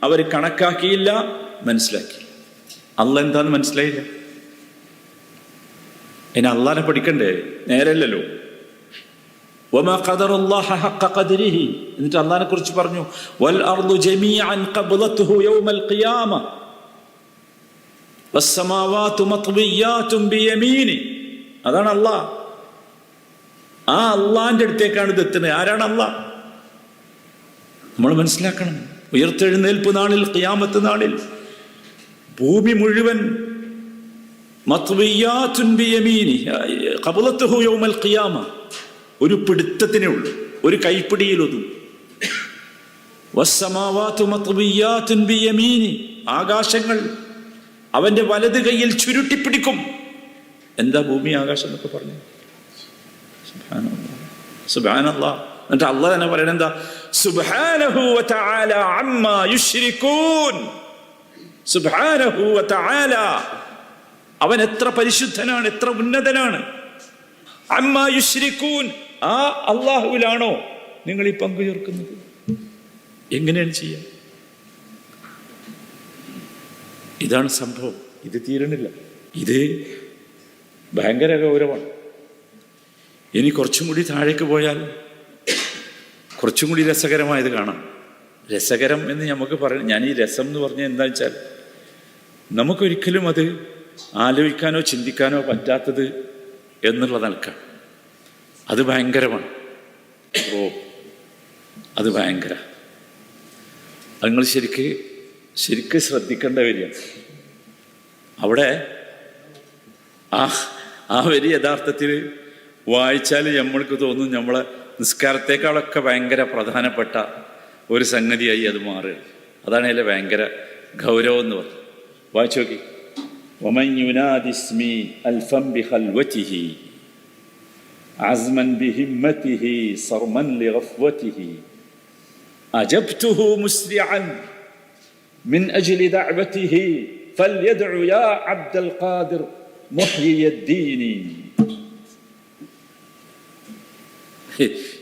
അവർ കണക്കാക്കിയില്ല, മനസ്സിലാക്കി. അള്ളാഹ് എന്താന്ന് മനസ്സിലായില്ല. ഇനി അള്ളാഹിനെ പഠിക്കണ്ടേ? നേരല്ലല്ലോ. വമാ ഖദറുല്ലാഹ ഹഖ്ഖ ഖദരിഹി. എന്നിട്ട് അള്ളാഹിനെ കുറിച്ച് പറഞ്ഞു വൽ അർദു ജമീഅൻ ഖബ്ലതുഹു യൗമൽ ഖിയാമ വസ്സമാവാതു മത്വിയാതുൻ ബിയമീനി. അതാണ് അള്ളാഹ്. ആ അള്ളാഹിന്റെ അടുത്തേക്കാണ് ഇത് എത്തുന്നത്. ആരാണ് അള്ളാഹ്? നമ്മൾ മനസ്സിലാക്കണം. ഉയർത്തെഴുന്നേൽപ്പ് നാളിൽ, ഖിയാമത്ത് നാളിൽ ഭൂമി മുഴുവൻ മത്വിയാതുൻ ബിയമീനി ഖബ്ലതുഹു യൗമൽ ഖിയാമ, ഒരു പിടുത്തത്തിനേ ഉള്ളൂ, ഒരു കൈപ്പിടിയിലൊതും. വസ്സമാവാതു മത്വിയാതുൻ ബിയമീനി, ആകാശങ്ങൾ അവന്റെ വലത് കൈയിൽ ചുരുട്ടിപ്പിടിക്കും. എന്താ ഭൂമി ആകാശം എന്നൊക്കെ പറഞ്ഞു? സുബ്ഹാനല്ലാഹ്. എന്നിട്ട് അള്ളാഹ് തന്നെ പറയണ എന്താ? സുബ്ഹാനഹു വ തആല അമ്മാ യുശ്രികൂൻ. സുബ്ഹാനഹു വ തആല, അവൻ എത്ര പരിശുദ്ധനാണ്, എത്ര ഉന്നതനാണ്. അമ്മാ യുശ്രികൂൻ, ആ അള്ളാഹുവിലാണോ നിങ്ങൾ ഈ പങ്കു ചേർക്കുന്നത്? എങ്ങനെയാണ് ചെയ്യുക? ഇതാണ് സംഭവം. ഇത് തീരണില്ല. ഇത് ഭയങ്കര ഗൗരവമാണ്. ഇനി കുറച്ചും കൂടി താഴേക്ക് പോയാൽ കുറച്ചും കൂടി രസകരമായത് കാണാം. രസകരം എന്ന് നമുക്ക് പറയാം. ഞാൻ ഈ രസം എന്ന് പറഞ്ഞാൽ എന്താ വെച്ചാൽ, നമുക്കൊരിക്കലും അത് ആലോചിക്കാനോ ചിന്തിക്കാനോ പറ്റാത്തത് എന്നുള്ള നിലക്കാണ്. അത് ഭയങ്കരമാണ്. അത് ഭയങ്കര. അത് നിങ്ങൾ ശരിക്ക് ശ്രദ്ധിക്കേണ്ട വരികയാണ്. അവിടെ ആ വരി യഥാർത്ഥത്തിൽ വായിച്ചാൽ നമ്മൾക്ക് തോന്നും നമ്മളെ നിസ്കാരത്തെക്കാളൊക്കെ ഭയങ്കര പ്രധാനപ്പെട്ട ഒരു സംഗതിയായി അത് മാറുകയാണ്. അതാണ് അതിലെ ഭയങ്കര ഗൗരവം എന്ന് പറഞ്ഞു. വായിച്ചു നോക്കി. വമൻ യുനാദി ഇസ്മി അൽഫം ബിഖൽവതിഹി അസ്മൻ ബിഹിമ്മതിഹി സർമൻ ലിഗഫ്വതിഹി അജബ്തുഹു മുസ്രിഅൻ മിൻ അജ്ലി ദഅവതിഹി ഫൽയദ്ഉ യാ അബ്ദൽ ഖാദിർ മുഹ്യിയദ്ദീനി.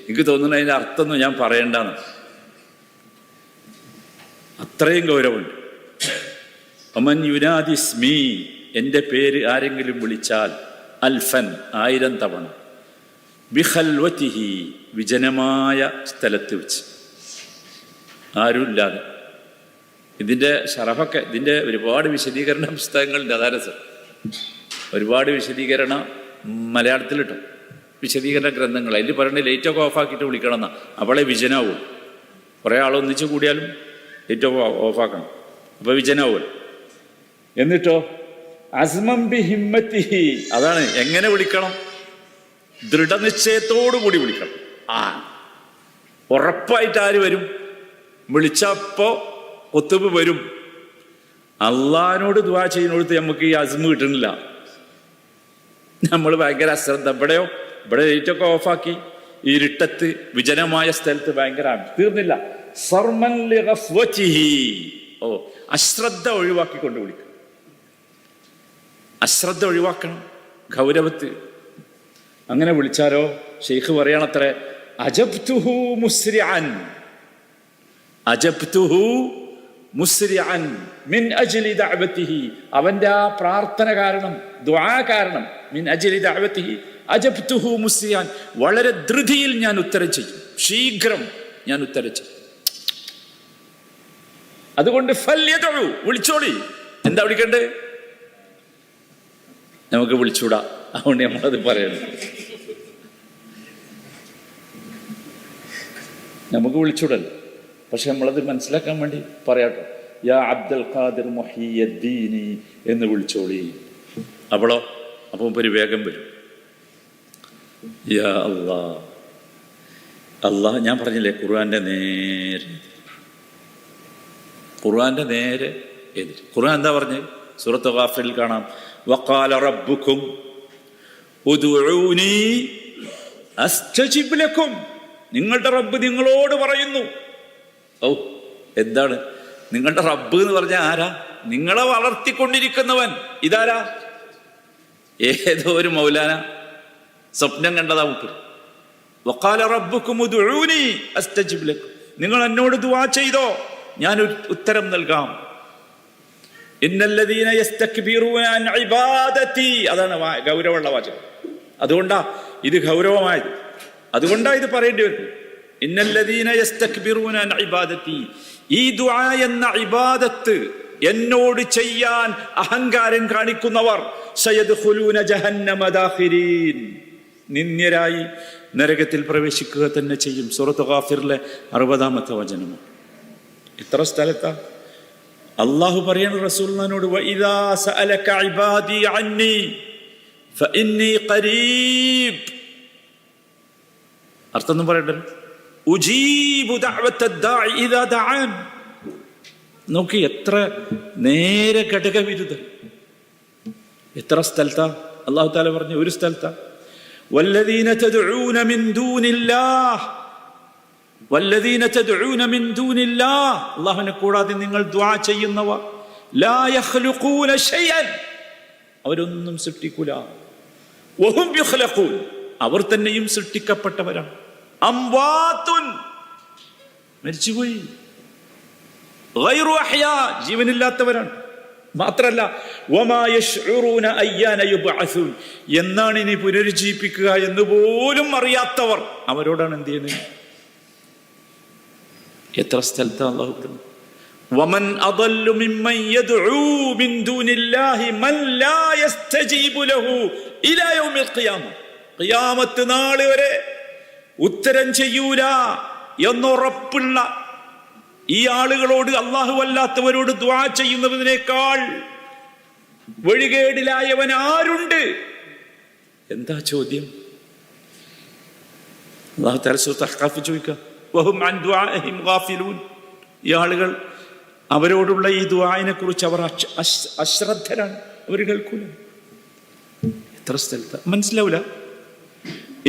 എനിക്ക് തോന്നുന്നു അതിൻ്റെ അർത്ഥമൊന്നും ഞാൻ പറയണ്ടെന്ന്. അത്രയും ഗൗരവമുണ്ട്. ഒമൻ യുനാദി സ്മീ, എൻ്റെ പേര് ആരെങ്കിലും വിളിച്ചാൽ, അൽഫൻ 1000 തവണ, ബിഖൽവതിഹി വിജനമായ സ്ഥലത്ത് വെച്ച്, ആരുമില്ലാതെ. ഇതിൻ്റെ ഷറഫൊക്കെ, ഇതിൻ്റെ ഒരുപാട് വിശദീകരണ പുസ്തകങ്ങളുണ്ട്. അതാ രസം. ഒരുപാട് വിശദീകരണ മലയാളത്തിലിട്ടോ വിശദീകരണ ഗ്രന്ഥങ്ങൾ. അതിൽ പറയണേ ലൈറ്റൊക്കെ ഓഫാക്കിയിട്ട് വിളിക്കണം എന്നാ, അവളെ വിജനാവും. കുറേ ആളൊന്നിച്ച് കൂടിയാലും ലൈറ്റൊക്കെ ഓഫാക്കണം, അപ്പോൾ വിജനാവും. എന്നിട്ടോ അസ്മം ബി ഹിമ്മത്തിഹി, അതാണ് എങ്ങനെ വിളിക്കണം? ദൃഢനിശ്ചയത്തോടു കൂടി വിളിക്കണം. ഉറപ്പായിട്ട് ആര് വരും? വിളിച്ചപ്പോ ഒത്തുബ് വരും. അള്ളാഹിനോട് ദുആ ചെയ്യുന്നിടത്ത് നമുക്ക് ഈ അസ്മ കിട്ടുന്നില്ല. നമ്മൾ ഭയങ്കര അശ്രദ്ധ. ഇവിടെ ലൈറ്റൊക്കെ ഓഫാക്കി ഇരുട്ടത്ത് വിജനമായ സ്ഥലത്ത് ഭയങ്കര തീർന്നില്ല. സർമൻ ലിഗഫ്വതിഹി. അശ്രദ്ധ ഒഴിവാക്കിക്കൊണ്ട് വിളിക്കണം. അശ്രദ്ധ ഒഴിവാക്കണം, ഗൗരവത്ത്. അങ്ങനെ വിളിച്ചാലോ ഷെയ്ഖ് പറയണത്രേ, അജബ്തുഹു മുസ്രിഅൻ, അജബ്തുഹു മുസ്രിഅൻ മിൻ അജ്ലി ദഅവതിഹി. അവന്റെ ആ പ്രാർത്ഥന കാരണം, ദുആ കാരണം, മിൻ അജ്ലി ദഅവതിഹി അജബ്തുഹു മുസ്രിഅൻ, വളരെ ധൃതിയിൽ ഞാൻ ഉത്തരം ചെയ്യും, ശീഘ്രം ഞാൻ ഉത്തരം ചെയ്യും. അതുകൊണ്ട് ഫല്യദഉ, വിളിച്ചോളി. എന്താ വിളിക്കണ്ടേ? നമുക്ക് വിളിച്ചൂടാ, അതുകൊണ്ട് നമ്മളത് പറയണം. നമുക്ക് വിളിച്ചൂടല്ലോ, പക്ഷെ നമ്മളത് മനസ്സിലാക്കാൻ വേണ്ടി പറയാട്ടോ. യാ അബ്ദുൽ ഖാദിർ മുഹിയുദ്ദീനി എന്ന് വിളിച്ചോളി. അപ്പം ഒരു വേഗം വരും. യാ അല്ലാ, ഞാൻ പറഞ്ഞില്ലേ ഖുർആന്റെ നേരെ എതിര്. ഖുർആൻ എന്താ പറഞ്ഞത്? സൂറത്ത് ഗാഫിറിൽ കാണാം, വഖാല റബ്ബുക്കും ഉദ്ഉനി അസ്തജിബ് ലക്കും. നിങ്ങളുടെ റബ്ബ് നിങ്ങളോട് പറയുന്നു. എന്താണ് നിങ്ങളുടെ റബ്ബ് എന്ന് പറഞ്ഞാൽ? ആരാ? നിങ്ങളെ വളർത്തിക്കൊണ്ടിരിക്കുന്നവൻ. ഇതാരാ? ഏതോ ഒരു മൗലാന സ്വപ്നം കണ്ടതാ മുപ്പ്. വഖാല റബ്ബുക്കും ഉദ്ഉനി അസ്തജിബ് ലക്കും. നിങ്ങൾ എന്നോട് ദുആ ചെയ്തോ, ഞാൻ ഉത്തരം നൽകാം. ഇന്നല്ലദീന യസ്തക്ബിറൂന അൻ ഇബാദതി. അതാണ് ഗൗരവമുള്ള വാചകം. അതുകൊണ്ടാ ഇത് ഗൗരവമായത്, അതുകൊണ്ടാ ഇത് പറയേണ്ടി വരുന്നത്. ഇന്നല്ലദീന യസ്തക്ബിറൂന അൻ ഇബാദതി. ഈ ദുആ എന്ന ഇബാദത്ത് എന്നോട് ചെയ്യാൻ അഹങ്കാരം കാണിക്കുന്നവർ സയദ്ഖുലൂന ജഹന്നമ ദാഖിരീൻ, നിന്ദ്യരായി നരകത്തിൽ പ്രവേശിക്കുക തന്നെ ചെയ്യും. സൂറത്ത് ഗാഫിറിലെ 60-ാമത്തെ വചനം. ഇത്ര സ്ഥലത്താ അള്ളാഹു പറയാണ് റസൂലുള്ളാഹിനോട്, വഇദാ സഅലക ഇബാദി അന്നി ഫഇന്നി ഖരീബ്. അർത്ഥം ഒന്നും പറയണ്ടല്ലോ. ഉജീബു ദഅവത ദാഇ ഇദാ ദഅൻ. നോക്കി എത്ര നേരെ ഘടകവിരുദ്ധം. എത്ര സ്ഥലത്താ അല്ലാഹു തആല പറഞ്ഞു? ഒരു സ്ഥലത്താ വല്ലദീന തദ്ഊന മിൻ ദൂനില്ലാഹ്, വല്ലദീന തദ്ഊന മിൻ ദൂനില്ലാഹ്, അല്ലാഹുവിനെ കൂടാതെ നിങ്ങൾ ദുആ ചെയ്യുന്നവ, ലാ യഖ്ലുഖൂന ശൈഅൻ, അവരൊന്നും സൃഷ്ടിക്കൂല. വഹും യുഖ്ലഖൂൻ, അവർ തന്നെയും സൃഷ്ടിക്കപ്പെട്ടവരാണ്. അംവാതുൻ, മരിച്ചുപോയി. ഗൈറു അഹ്യാ, ജീവനില്ലാത്തവരാണ്. മാത്രല്ല വമാ യശ്ഉറൂന അയ്യാന യുബ്അസൂൻ, എന്നാണ് ഇനി പുനരുജ്ജീവിപ്പിക്കുക എന്ന് പോലും അറിയാത്തവർ. അവരോടാണ് എന്ത് ചെയ്യുന്നത്? എത്ര സ്ഥലത്താ അല്ലാഹു പറയുന്നത്, വമൻ അദല്ലു മിമ്മൻ യദ്ഉ മിൻ ദൂനില്ലാഹി മൻ ലാ യസ്തജീബു ലഹു ഇലാ യൗമിൽ ഖിയാമ. ഖിയാമത്ത് നാൾ വരെ ഉത്തരം ചെയ്യൂല എന്നുറപ്പുള്ള ഈ ആളുകളോട്, അല്ലാഹു അല്ലാത്തവരോട് ദുആ ചെയ്യുന്നതിനേക്കാൾ വഴികേടിലായവൻ ആരുണ്ട്? എന്താ ചോദ്യം? അല്ലാഹു തആല സൂറത്തുൽ അഹ്ഖാഫ് ചോദിക്കുക, വഹും അൻ ദുആഇഹിം ഗാഫിലൂൻ. ഈ ആളുകൾ അവരോടുള്ള ഈ ദുആഇനെ കുറിച്ച് അവർ അശ്രദ്ധരാണ്, അവർ കേൾക്കൂല. എത്ര സ്ഥലത്ത് മനസ്സിലാവൂല.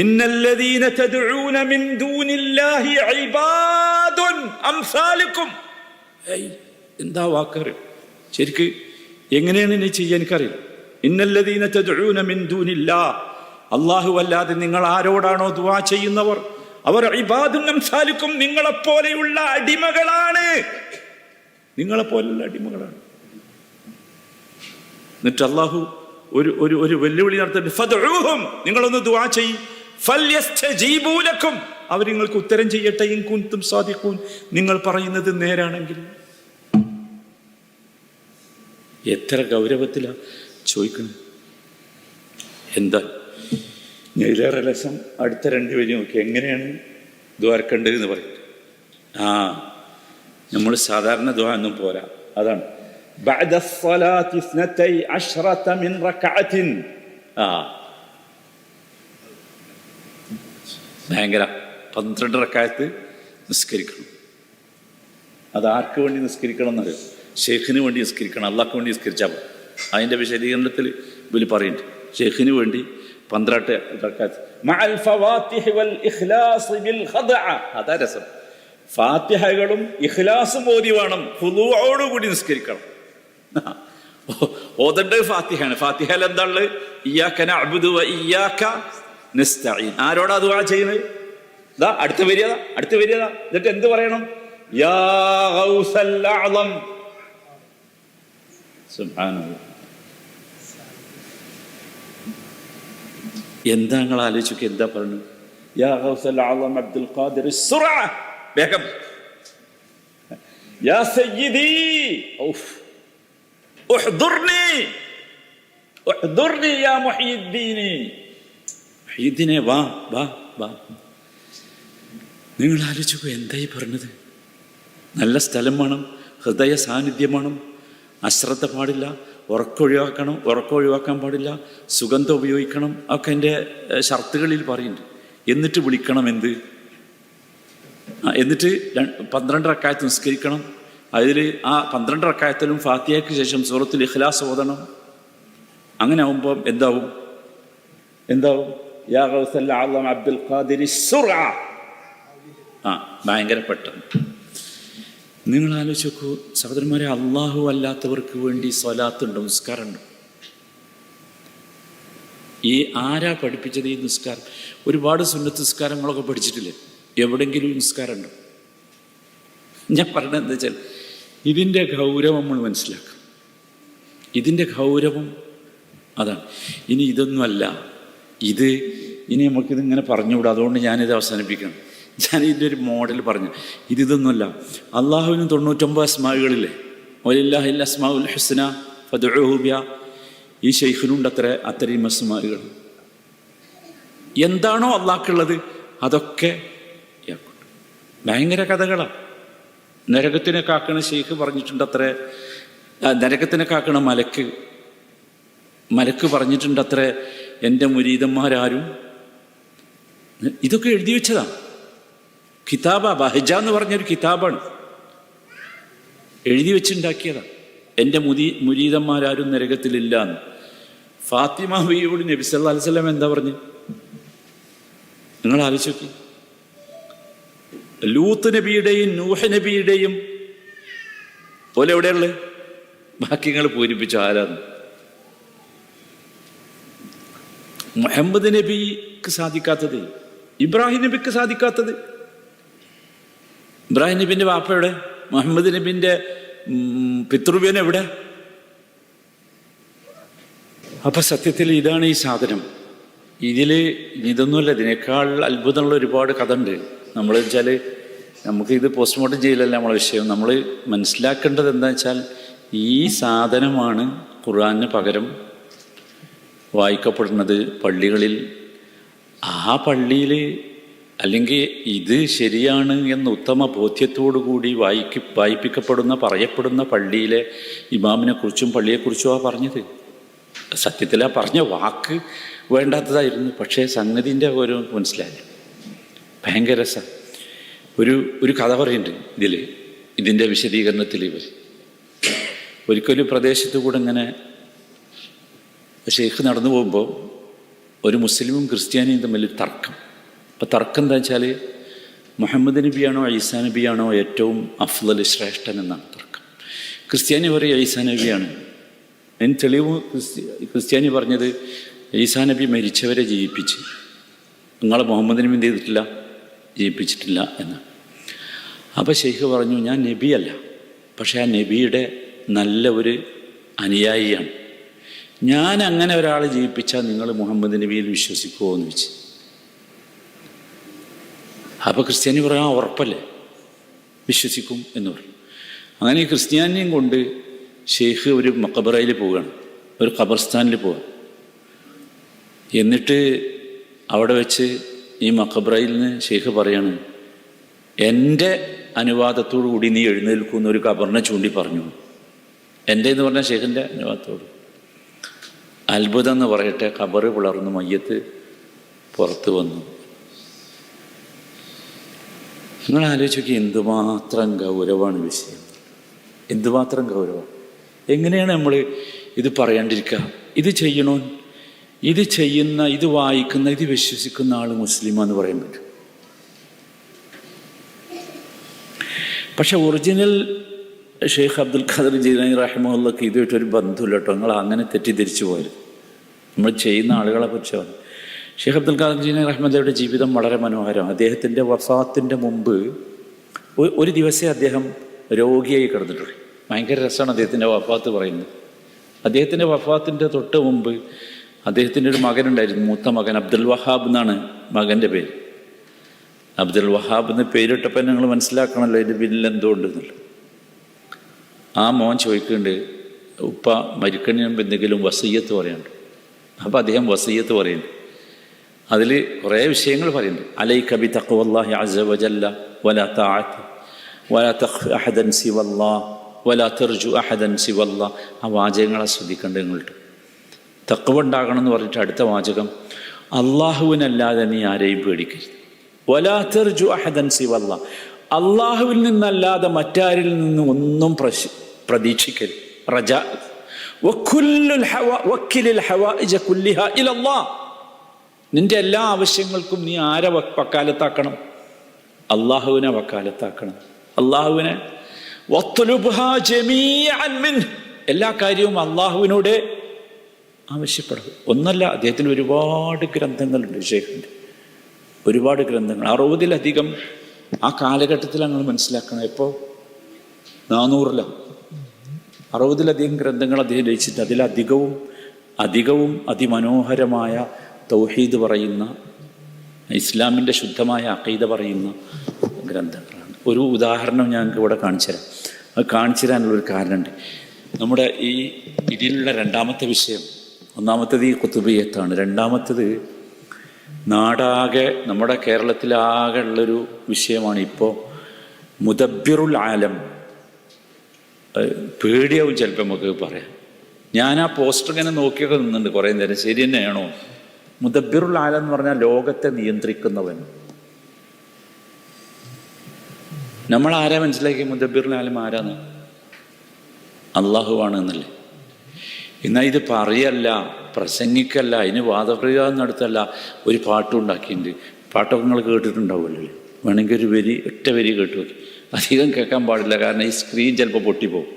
ഇന്നല്ലദീന തദ്ഊന മിൻ ദൂനില്ലാഹി ഇബാദുൻ അംസാലുക്കും. എന്താ വാക്കറി? ശരിക്ക് എങ്ങനെയാണ് ഇനി ചെയ്യാൻ എനിക്കറിയില്ല. ഇന്നല്ലദീന തദ്ഊന മിൻ ദൂനില്ലാഹ്, അല്ലാഹു അല്ലാതെ നിങ്ങൾ ആരോടാണോ ദുആ ചെയ്യുന്നവർ, അവർ ഇബാദുൻ അംസാലുക്കും, നിങ്ങളെപ്പോലെയുള്ള അടിമകളാണ്. നിങ്ങളെപ്പോലുള്ള അടിമകളാണ്. എന്നിട്ട് അല്ലാഹു ഒരു വെല്ലുവിളി നടത്തുന്നുണ്ട്. ഫദ്ഉഹും, നിങ്ങളൊന്ന് ദുആ ചെയ്യ്. ഫല്യസ്തജീബൂ ലക്കും, അവർ നിങ്ങൾക്ക് ഉത്തരം ചെയ്യട്ടെ. ഇൻ കുൻതും സാദിഖൂൻ, നിങ്ങൾ പറയുന്നത് നേരാണെങ്കിൽ. എത്ര ഗൗരവത്തിലാ ചോദിക്കണം. എന്താ ഇതിലേറെ രസം അടുത്ത 2 വരി നോക്കി എങ്ങനെയാണ് ദ്വാരക്കേണ്ടത് എന്ന് പറയും. നമ്മൾ സാധാരണ ദ്വാ ഒന്നും പോരാ. അതാണ് ബഅദ الصلاة 12 من ركعة. ഭയങ്കര 12 റക്അത്ത് നിസ്കരിക്കണം. അത് ആർക്ക് വേണ്ടി നിസ്കരിക്കണം എന്നറിയാം? ഷെയ്ഖിന് വേണ്ടി നിസ്കരിക്കണം, അള്ളാഹ്ക്ക് വേണ്ടി നിസ്കരിച്ചാൽ. അതിൻ്റെ വിശദീകരണത്തിൽ ഇവർ പറയുന്നുണ്ട്. ഷെയ്ഖിന് വേണ്ടി 12 റക്അത്ത് മഅൽ ഫവാത്തിഹി വൽ ഇഖ്ലാസ് ബിൽ ഖദഅ. അതാ രസം. ഫാത്തിഹകളും ഇഖ്ലാസും ഓതി വേണം, ഖുദൂഅോടുകൂടി നിസ്കരിക്കണം. ഓതേണ്ടത് ഫാത്തിഹയാണ്. ഫാത്തിഹയിൽ എന്താണ്? ഇയ്യാക നഅ്ബുദു വ ഇയ്യാക നസ്തഈൻ. ആരോടാ ദുആ ചെയ്യുന്നത്? ദാ അടുത്ത വരിക. എന്നിട്ട് എന്ത് പറയണം? യാ ഗൗസൽ അഅ്ളം. സുബ്ഹാനല്ലാഹ്. എന്താ നിങ്ങൾ ആലോചിക്കുക? എന്താ പറയുന്നത്? യാ ഗൗസൽ അഅ്ളം അബ്ദുൽ ഖാദിർ സുറഅ. വേഗം. യാ സയ്യിദി ഔഫ് ഉഹ്ദുർനി യാ മുഹ്യിദ്ദീനെ വാ. നിങ്ങൾ ആലോചിക്കുക എന്തായി പറഞ്ഞത്? നല്ല സ്ഥലം വേണം, ഹൃദയ സാന്നിധ്യം വേണം, അശ്രദ്ധ പാടില്ല, ഉറക്കം ഒഴിവാക്കാൻ പാടില്ല, സുഗന്ധം ഉപയോഗിക്കണം, ഒക്കെ എൻ്റെ ഷർത്തുകളിൽ പറയുന്നുണ്ട്. എന്നിട്ട് വിളിക്കണം എന്ത്? എന്നിട്ട് 12 റക്അത്ത് നിസ്കരിക്കണം. അതിൽ ആ 12 റക്അത്തിലും ഫാത്തിഹയ്ക്ക് ശേഷം സൂറത്തുൽ ഇഖ്ലാസ് ഓതണം. അങ്ങനെ ആവുമ്പോൾ എന്താവും? യാ ഗൗസൽ അഅ്ളം അബ്ദുൽ ഖാദിർ സുറഅ. ഭയങ്കര പെട്ടെന്ന്. നിങ്ങൾ ആലോചിച്ച് നോക്കൂ സഹോദരന്മാരെ, അള്ളാഹു അല്ലാത്തവർക്ക് വേണ്ടി സ്വലാത്തുണ്ടോ? നിസ്കാരമുണ്ടോ? ഈ ആരാ പഠിപ്പിച്ചത് ഈ നിസ്കാരം? ഒരുപാട് സുന്നത്ത് നിസ്കാരങ്ങളൊക്കെ പഠിച്ചിട്ടില്ലേ? എവിടെയെങ്കിലും നിസ്കാരമുണ്ടോ? ഞാൻ പറഞ്ഞത് എന്താ വെച്ചാൽ ഇതിൻ്റെ ഗൗരവം നമ്മൾ മനസ്സിലാക്കും. ഇതിൻ്റെ ഗൗരവം അതാണ്. ഇനി ഇതൊന്നുമല്ല, ഇനി നമുക്കിതിങ്ങനെ പറഞ്ഞുകൂടാ. അതുകൊണ്ട് ഞാനിത് അവസാനിപ്പിക്കണം. ഞാൻ ഇതിൻ്റെ ഒരു മോഡൽ പറഞ്ഞു. ഇതൊന്നുമല്ല. അള്ളാഹുവിന് 99 അസ്മാകളില്ലേ? വലില്ലാഹിൽ അസ്മാഉൽ ഹുസ്ന ഫദ്ഉഹു ബിഹാ. ഈ ശൈഖിനുണ്ട് അത്രയും അസ്മാകൾ. എന്താണോ അള്ളാഹ്ക്കുള്ളത് അതൊക്കെ ഭയങ്കര കഥകളാണ്. നരകത്തിനെ കാക്കണ ശൈഖ് പറഞ്ഞിട്ടുണ്ട് അത്ര. നരകത്തിനെ കാക്കണ മലക്ക് പറഞ്ഞിട്ടുണ്ട് അത്ര. എൻ്റെ മുരീദന്മാരാരും ഇതൊക്കെ എഴുതി വെച്ചതാണ്. കിതാബാ ബഹജ എന്ന് പറഞ്ഞൊരു കിതാബാണ്, എഴുതി വെച്ചുണ്ടാക്കിയതാണ്. എൻ്റെ മുരീദന്മാരാരും നരകത്തിലില്ല എന്ന്. ഫാത്തിമ ബീവിയോട് നബി സല്ലല്ലാഹു അലൈഹി വസല്ലം എന്താ പറഞ്ഞു? നിങ്ങൾ ആലോചിച്ച് നോക്കി. ലൂത്ത് നബിയുടെയും നൂഹ് നബിയുടെയും പോലെ എവിടെയുള്ളത്? ബാക്കി നിങ്ങൾ പൂരിപ്പിച്ച ആരാന്ന്? മുഹമ്മദ് നബിക്ക് സാധിക്കാത്തത്, ഇബ്രാഹിം നബിക്ക് സാധിക്കാത്തത്. ഇബ്രാഹിം നബിന്റെ വാപ്പ എവിടെ? മുഹമ്മദ് നബിന്റെ പിതൃവ്യൻ എവിടെ? അപ്പൊ സത്യത്തിൽ ഇതാണ് ഈ സാധനം. ഇതൊന്നുമല്ല, ഇതിനേക്കാൾ അത്ഭുതമുള്ള ഒരുപാട് കഥ ഉണ്ട്. നമ്മൾ വെച്ചാൽ നമുക്കിത് പോസ്റ്റ്മോർട്ടം ചെയ്യലല്ല നമ്മളെ വിഷയം. നമ്മൾ മനസ്സിലാക്കേണ്ടത് എന്താ വെച്ചാൽ ഈ സാധനമാണ് ഖുർആന് പകരം വായിക്കപ്പെടുന്നത് പള്ളികളിൽ. ആ പള്ളിയിൽ അല്ലെങ്കിൽ ഇത് ശരിയാണ് എന്ന ഉത്തമ ബോധ്യത്തോടു കൂടി വായിപ്പിക്കപ്പെടുന്ന പറയപ്പെടുന്ന പള്ളിയിലെ ഇമാമിനെ കുറിച്ചും പള്ളിയെക്കുറിച്ചും പറഞ്ഞത്. സത്യത്തിൽ ആ പറഞ്ഞ വാക്ക് വേണ്ടാത്തതായിരുന്നു. പക്ഷേ സംഗതിൻ്റെ ഒരു മനസ്സിലായി. ഭയങ്കര രസം. ഒരു കഥ പറയുന്നുണ്ട് ഇതിൻ്റെ വിശദീകരണത്തിൽ. ഒരിക്കലും പ്രദേശത്ത് കൂടെ ഇങ്ങനെ ഷെയ്ഖ് നടന്നു പോകുമ്പോൾ ഒരു മുസ്ലിമും ക്രിസ്ത്യാനിയും തമ്മിൽ തർക്കം. അപ്പോൾ തർക്കം എന്താ വെച്ചാൽ മുഹമ്മദ് നബിയാണോ ഈസാ നബിയാണോ ഏറ്റവും അഫ്ളൽ ശ്രേഷ്ഠൻ എന്നാണ് തർക്കം. ക്രിസ്ത്യാനി പറയും ഈസാ നബിയാണ്. അതിന് തെളിവ് ക്രിസ്ത്യാനി പറഞ്ഞത് ഈസാ നബി മരിച്ചവരെ ജീവിപ്പിച്ച്, നിങ്ങളെ മുഹമ്മദ് നബി എന്ത് ചെയ്തിട്ടില്ല? ജീവിപ്പിച്ചിട്ടില്ല എന്നാണ്. അപ്പോൾ ഷെയ്ഖ് പറഞ്ഞു, ഞാൻ നബിയല്ല, പക്ഷേ ആ നബിയുടെ നല്ല ഒരു അനുയായിയാണ്. ഞാൻ അങ്ങനെ ഒരാളെ ജീവിപ്പിച്ചാൽ നിങ്ങൾ മുഹമ്മദ് നബിയിൽ വിശ്വസിക്കുമോ എന്ന് വെച്ച്. അപ്പോൾ ക്രിസ്ത്യാനി പറയാൻ ഉറപ്പല്ലേ, വിശ്വസിക്കും എന്ന് പറയും. അങ്ങനെ ഈ ക്രിസ്ത്യാനിയും കൊണ്ട് ഷെയ്ഖ് ഒരു മഖബറയിൽ പോവുകയാണ്, ഒരു ഖബർസ്ഥാനിൽ പോവുക. എന്നിട്ട് അവിടെ വെച്ച് ഈ മഖബറയിൽ നിന്ന് ഷെയ്ഖ് പറയാണ്, എൻ്റെ അനുവാദത്തോടു കൂടി നീ എഴുന്നേൽക്കുന്ന ഒരു ഖബറിനെ ചൂണ്ടി പറഞ്ഞു. എൻ്റെ എന്ന് പറഞ്ഞാൽ ഷെയ്ഖിൻ്റെ അനുവാദത്തോട്. അത്ഭുതം എന്ന് പറയട്ടെ, ഖബറ് പിളർന്ന് മയ്യത്ത് പുറത്ത് വന്നു. നിങ്ങൾ ആലോചിച്ച് നോക്കി, എന്തുമാത്രം ഗൗരവമാണ് വിഷയം, എന്തുമാത്രം ഗൗരവം. എങ്ങനെയാണ് നമ്മൾ ഇത് പറയാണ്ടിരിക്കുക? ഇത് ചെയ്യണോ ഇത് ചെയ്യുന്ന, ഇത് വായിക്കുന്ന, ഇത് വിശ്വസിക്കുന്ന ആൾ മുസ്ലിമാന്ന് പറയാൻ പറ്റും. പക്ഷെ ഒറിജിനൽ ഷെയ്ഖ് അബ്ദുൽ ഖാദർ ജീലാനി റഹിമഹുള്ളക്ക് ഇതുമായിട്ടൊരു ബന്ധമില്ല കേട്ടോ. നിങ്ങൾ അങ്ങനെ തെറ്റിദ്ധരിച്ചു പോയത്. നമ്മൾ ചെയ്യുന്ന ആളുകളെ കുറിച്ചാണ്. ഷെയ്ഖ് അബ്ദുൽ ഖാദർ ജീലാനി റഹിമഹുള്ളയുടെ ജീവിതം വളരെ മനോഹരം. അദ്ദേഹത്തിൻ്റെ വഫാത്തിൻ്റെ മുമ്പ് ഒരു ദിവസമേ അദ്ദേഹം രോഗിയായി കിടന്നിട്ടുള്ളൂ. ഭയങ്കര രസമാണ് അദ്ദേഹത്തിൻ്റെ വഫാത്ത് പറയുന്നത്. അദ്ദേഹത്തിൻ്റെ വഫാത്തിൻ്റെ തൊട്ട് മുമ്പ് അദ്ദേഹത്തിൻ്റെ ഒരു മകനുണ്ടായിരുന്നു, മൂത്ത മകൻ അബ്ദുൽ വഹാബ് എന്നാണ് മകൻ്റെ പേര്. അബ്ദുൽ വഹാബ് എന്ന് പേരിട്ടപ്പോൾ നിങ്ങൾ മനസ്സിലാക്കണമല്ലോ അതിൻ്റെ പിന്നിൽ എന്തുകൊണ്ടെന്നുള്ളത്. ആ മോൻ ചോദിക്കുന്നുണ്ട്, ഉപ്പ മരിക്കണിന് മുമ്പ് എന്തെങ്കിലും വസീയത്ത് പറയാനുണ്ട്. അപ്പോൾ അദ്ദേഹം വസീയത്ത് പറയുന്നുണ്ട്. അതിൽ കുറേ വിഷയങ്ങൾ പറയുന്നുണ്ട്. അലൈക ബി തഖ്വല്ലാഹി അസ്സ വജല്ല വലാ തഅതി വലാ തഖ്ഫ അഹദൻ സിവല്ലാഹ് വലാ തർജു അഹദൻ സിവല്ലാഹ്. ആ വാചകങ്ങളെ ശ്രദ്ധിക്കേണ്ടത് നിങ്ങളിട്ട്. തഖ്വ ഉണ്ടാകണം എന്ന് പറഞ്ഞിട്ട് അടുത്ത വാചകം, അള്ളാഹുവിനല്ലാതെ നീ ആരെയും പേടിക്കരുത്. വലാ തർജു അഹദൻ സിവല്ലാഹ്, അള്ളാഹുവിൽ നിന്നല്ലാതെ മറ്റാരിൽ നിന്നും ഒന്നും പ്രതീക്ഷിക്കരുത്. റജ വക്കിലിൽ ഹവായിജ കുല്ലിഹാ ഇലല്ലാഹ്, നിന്റെ എല്ലാ ആവശ്യങ്ങൾക്കും നീ ആരെ വക്കാലത്താക്കണം? അള്ളാഹുവിനെ വക്കാലത്താക്കണം. അള്ളാഹുവിനെ എല്ലാ കാര്യവും അള്ളാഹുവിനോട് ആവശ്യപ്പെടും. ഒന്നല്ല, അദ്ദേഹത്തിന് ഒരുപാട് ഗ്രന്ഥങ്ങളുണ്ട്. ഷെയ്ഖിൻ്റെ ഒരുപാട് ഗ്രന്ഥങ്ങൾ, 60-ലധികം. ആ കാലഘട്ടത്തിൽ ഞങ്ങൾ മനസ്സിലാക്കണം. ഇപ്പോൾ 400-ലാണ്. 60-ലധികം ഗ്രന്ഥങ്ങൾ അദ്ദേഹം രചിച്ചിട്ട് അതിലധികവും അതിമനോഹരമായ തൗഹീദ് പറയുന്ന, ഇസ്ലാമിൻ്റെ ശുദ്ധമായ അഖീദ പറയുന്ന ഗ്രന്ഥങ്ങളാണ്. ഒരു ഉദാഹരണം ഞങ്ങൾക്ക് ഇവിടെ കാണിച്ചു തരാം. അത് കാണിച്ചു തരാനുള്ളൊരു കാരണമുണ്ട്. നമ്മുടെ ഇതിലുള്ള രണ്ടാമത്തെ വിഷയം, ഒന്നാമത്തേത് ഈ ഖുതുബിയ്യത്താണ്. രണ്ടാമത്തേത് നാടാകെ, നമ്മുടെ കേരളത്തിലാകെ ഉള്ളൊരു വിഷയമാണ് ഇപ്പോൾ മുദബ്ബിറുൽ ആലം. പേടിയാവും ചിലപ്പോൾ നമുക്ക് പറയാം. ഞാൻ ആ പോസ്റ്റർ ഇങ്ങനെ നോക്കിയൊക്കെ നിന്നുണ്ട് കുറേ നേരം. ശരി തന്നെയാണോ? മുദബ്ബിറുൽ ആലം എന്ന് പറഞ്ഞാൽ ലോകത്തെ നിയന്ത്രിക്കുന്നവൻ. നമ്മൾ ആരാ മനസ്സിലാക്കി മുദബ്ബിറുൽ ആലം ആരാന്ന്? അള്ളാഹുവാണ് എന്നല്ലേ. എന്നാൽ ഇത് പറയല്ല, പ്രസംഗിക്കല്ല, അതിന് വാദപ്രയോഗം നടത്തല്ല, ഒരു പാട്ടുണ്ടാക്കിയിട്ടുണ്ട്. പാട്ടൊക്കെ നിങ്ങൾ കേട്ടിട്ടുണ്ടാവുമല്ലോ. വേണമെങ്കിൽ ഒരു വരി, ഒറ്റ വരി കേട്ടു നോക്കി. അധികം കേൾക്കാൻ പാടില്ല, കാരണം ഈ സ്ക്രീൻ ചിലപ്പോൾ പൊട്ടിപ്പോകും.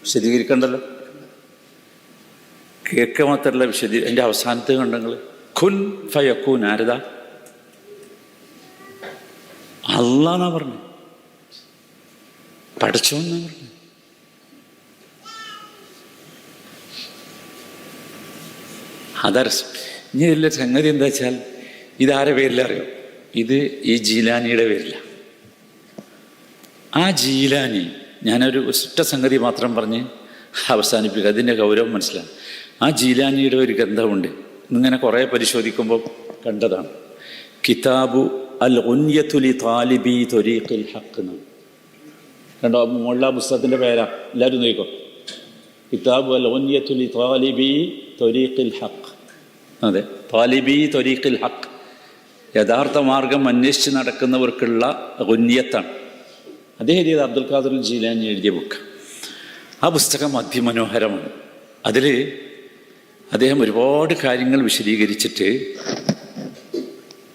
വിശദീകരിക്കണ്ടല്ലോ, കേൾക്കുക മാത്രമല്ല എൻ്റെ അവസാനത്തെ കണ്ടങ്ങൾ ഖുൻ ഫയക്കൂൻ. ആരതാ? അല്ലാന്നാ പറഞ്ഞു, പഠിച്ചോന്നാ പറഞ്ഞു. അതരസം. ഇനി ഇതിലെ സംഗതി എന്താ വെച്ചാൽ, ഇതാരെ പേരില അറിയോ? ഇത് ഈ ജീലാനിയുടെ പേരില. ആ ജീലാനി, ഞാനൊരു ഒറ്റ സംഗതി മാത്രം പറഞ്ഞ് അവസാനിപ്പിക്കുക, അതിൻ്റെ ഗൗരവം മനസ്സിലാകും. ആ ജീലാനിയുടെ ഒരു ഗ്രന്ഥമുണ്ട്, ഇങ്ങനെ കുറേ പരിശോധിക്കുമ്പോൾ കണ്ടതാണ്. കിതാബു അൽ ഗുൻയത്തു ലി താലിബി ത്വരീഖിൽ ഹഖ് എന്നാണ്. കണ്ടോ? മുള്ള പുസ്തകത്തിൻ്റെ പേരാ, എല്ലാവരും നോക്കിക്കോ. കിതാബു അൽ ഗുൻയത്തു ലി താലിബി ത്വരീഖിൽ ഹഖ്. അതെ, താലിബി ത്വരീഖിൽ ഹഖ്, യഥാർത്ഥ മാർഗം അന്വേഷിച്ച് നടക്കുന്നവർക്കുള്ള ഗുന്യത്താണ്. അദ്ദേഹം എഴുതിയത് അബ്ദുൽ ഖാദർ ജീലാനി എഴുതിയ ബുക്ക്. ആ പുസ്തകം അതിമനോഹരമാണ്. അതിൽ അദ്ദേഹം ഒരുപാട് കാര്യങ്ങൾ വിശദീകരിച്ചിട്ട്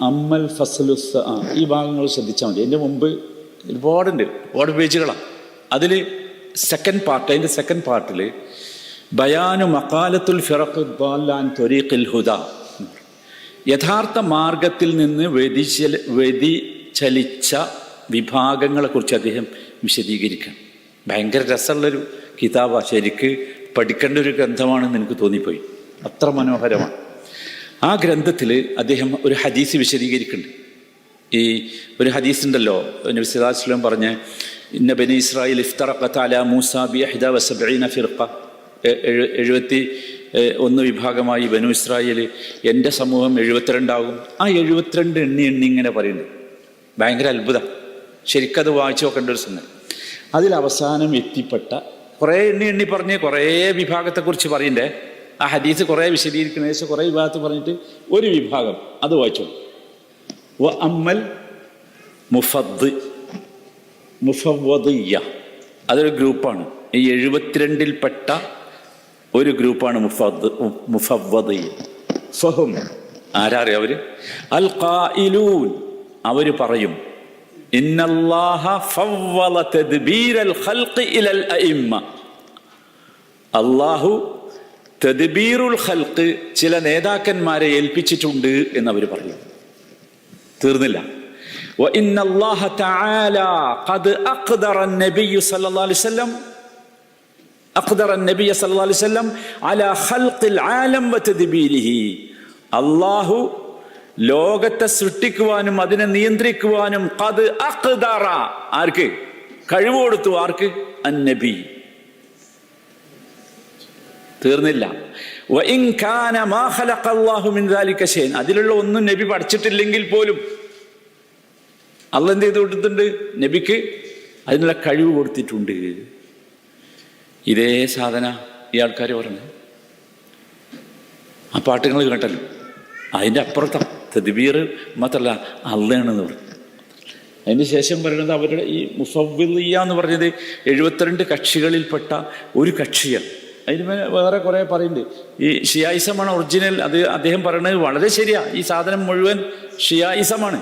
അമ്മൽ ഫസലുസ, ഈ ഭാഗങ്ങൾ ശ്രദ്ധിച്ചാൽ മതി. എൻ്റെ മുമ്പ് ഒരുപാട് പേജുകളാണ്. അതിൽ സെക്കൻഡ് പാർട്ട്, അതിൻ്റെ സെക്കൻഡ് പാർട്ടിൽ ബയാനു മഖാലത്തുൽ ഫിറഖ് ദ്ദാല്ലാൻ ത്വരീഖിൽ ഹുദാ, യഥാർത്ഥ മാർഗത്തിൽ നിന്ന് വ്യതിചലിച്ച വിഭാഗങ്ങളെക്കുറിച്ച് അദ്ദേഹം വിശദീകരിക്കണം. ഭയങ്കര രസമുള്ളൊരു കിതാബാണ്, ശരിക്ക് പഠിക്കേണ്ട ഒരു ഗ്രന്ഥമാണെന്ന് എനിക്ക് തോന്നിപ്പോയി, അത്ര മനോഹരമാണ്. ആ ഗ്രന്ഥത്തിൽ അദ്ദേഹം ഒരു ഹദീസ് വിശദീകരിക്കുന്നുണ്ട്. ഈ ഒരു ഹദീസ് ഉണ്ടല്ലോ, നബി സല്ലല്ലാഹു അലൈഹി വസല്ലം പറഞ്ഞ ഇന്ന ബനി ഇസ്രായേൽ ഇഫ്തറഖത അലാ മൂസ ബി 71 ഫിർഖ, 71 വിഭാഗമായി ബനു ഇസ്രായേൽ, എൻ്റെ സമൂഹം 72 ആകും. ആ 72 എണ്ണി ഇങ്ങനെ പറയുന്നുണ്ട്. ഭയങ്കര അത്ഭുതം, ശരിക്കത് വായിച്ചു നോക്കേണ്ട ഒരു സംഗതി. അതിൽ അവസാനം എത്തിപ്പെട്ട കുറേ എണ്ണി പറഞ്ഞ് കുറേ വിഭാഗത്തെക്കുറിച്ച് പറയണ്ടേ. ആ ഹദീസ് കുറേ വിശദീകരിക്കുന്ന ശേഷം കുറേ വിഭാഗത്ത് പറഞ്ഞിട്ട് ഒരു വിഭാഗം അത് വായിച്ചു. വ അമ്മൽ മുഫവ്വദിയ്യ, അതൊരു ഗ്രൂപ്പാണ്. ഈ 72-ൽപ്പെട്ട ഒരു ഗ്രൂപ്പാണ് മുഫവ്വദിയ്യ. ഫഹും ആരാറിയ അവര്? അൽ ഖായിലൂൻ, അവർ പറയും ഇന്നല്ലാഹ ഫവ്വള തദ്ബീറൽ ഖൽഖി ഇലൽ അഇമ്മ, അല്ലാഹു തദ്ബീറുൽ ഖൽഖ് ചില നേതാക്കന്മാരെ ഏൽപ്പിച്ചിട്ടുണ്ട് എന്നവർ പറയും. തീർന്നില്ല. വ ഇന്നല്ലാഹ തആല ഖദ് അഖ്ദറ അൻ-നബിയ്യ സല്ലല്ലാഹു അലൈഹി വസല്ലം അലാ ഖൽഖിൽ ആലം വ തദ്ബീരിഹി, അല്ലാഹു ലോകത്തെ സൃഷ്ടിക്കുവാനും അതിനെ നിയന്ത്രിക്കുവാനും ഖദ് അഖ്ദറ, ആർക്ക് കഴിവ് കൊടുത്തു? ആർക്ക്? അൻ-നബി. തീർന്നില്ല. വ ഇൻ കാന മാ ഖലഖ അല്ലാഹു മിൻ ദാലിക ഷൈഅൻ, അതിലുള്ള ഒന്നും നബി പഠിച്ചിട്ടില്ലെങ്കിൽ പോലും അള്ളാഹ് എന്ത് ചെയ്ത് കൊടുത്തിട്ടുണ്ട്? നബിക്ക് അതിനുള്ള കഴിവ് കൊടുത്തിട്ടുണ്ട്. ഇതേ സാധന ഈ ആൾക്കാർ പറഞ്ഞു. ആ പാട്ടുകൾ കേട്ടല്ലോ. അതിൻ്റെ അപ്പുറത്ത തദ്ബീർ മാത്രമല്ല, അള്ളയാണെന്ന് പറഞ്ഞു. അതിന് ശേഷം പറയുന്നത് അവരുടെ ഈ മുഫവ്വിദിയ്യ എന്ന് പറഞ്ഞത് 72 കക്ഷികളിൽപ്പെട്ട ഒരു കക്ഷിയാണ്. അതിന് വേറെ കുറേ പറയുന്നുണ്ട്. ഈ ഷിയായിസമാണ് ഒറിജിനൽ. അത് അദ്ദേഹം പറയുന്നത് വളരെ ശരിയാണ്. ഈ സാധനം മുഴുവൻ ഷിയായിസമാണ്.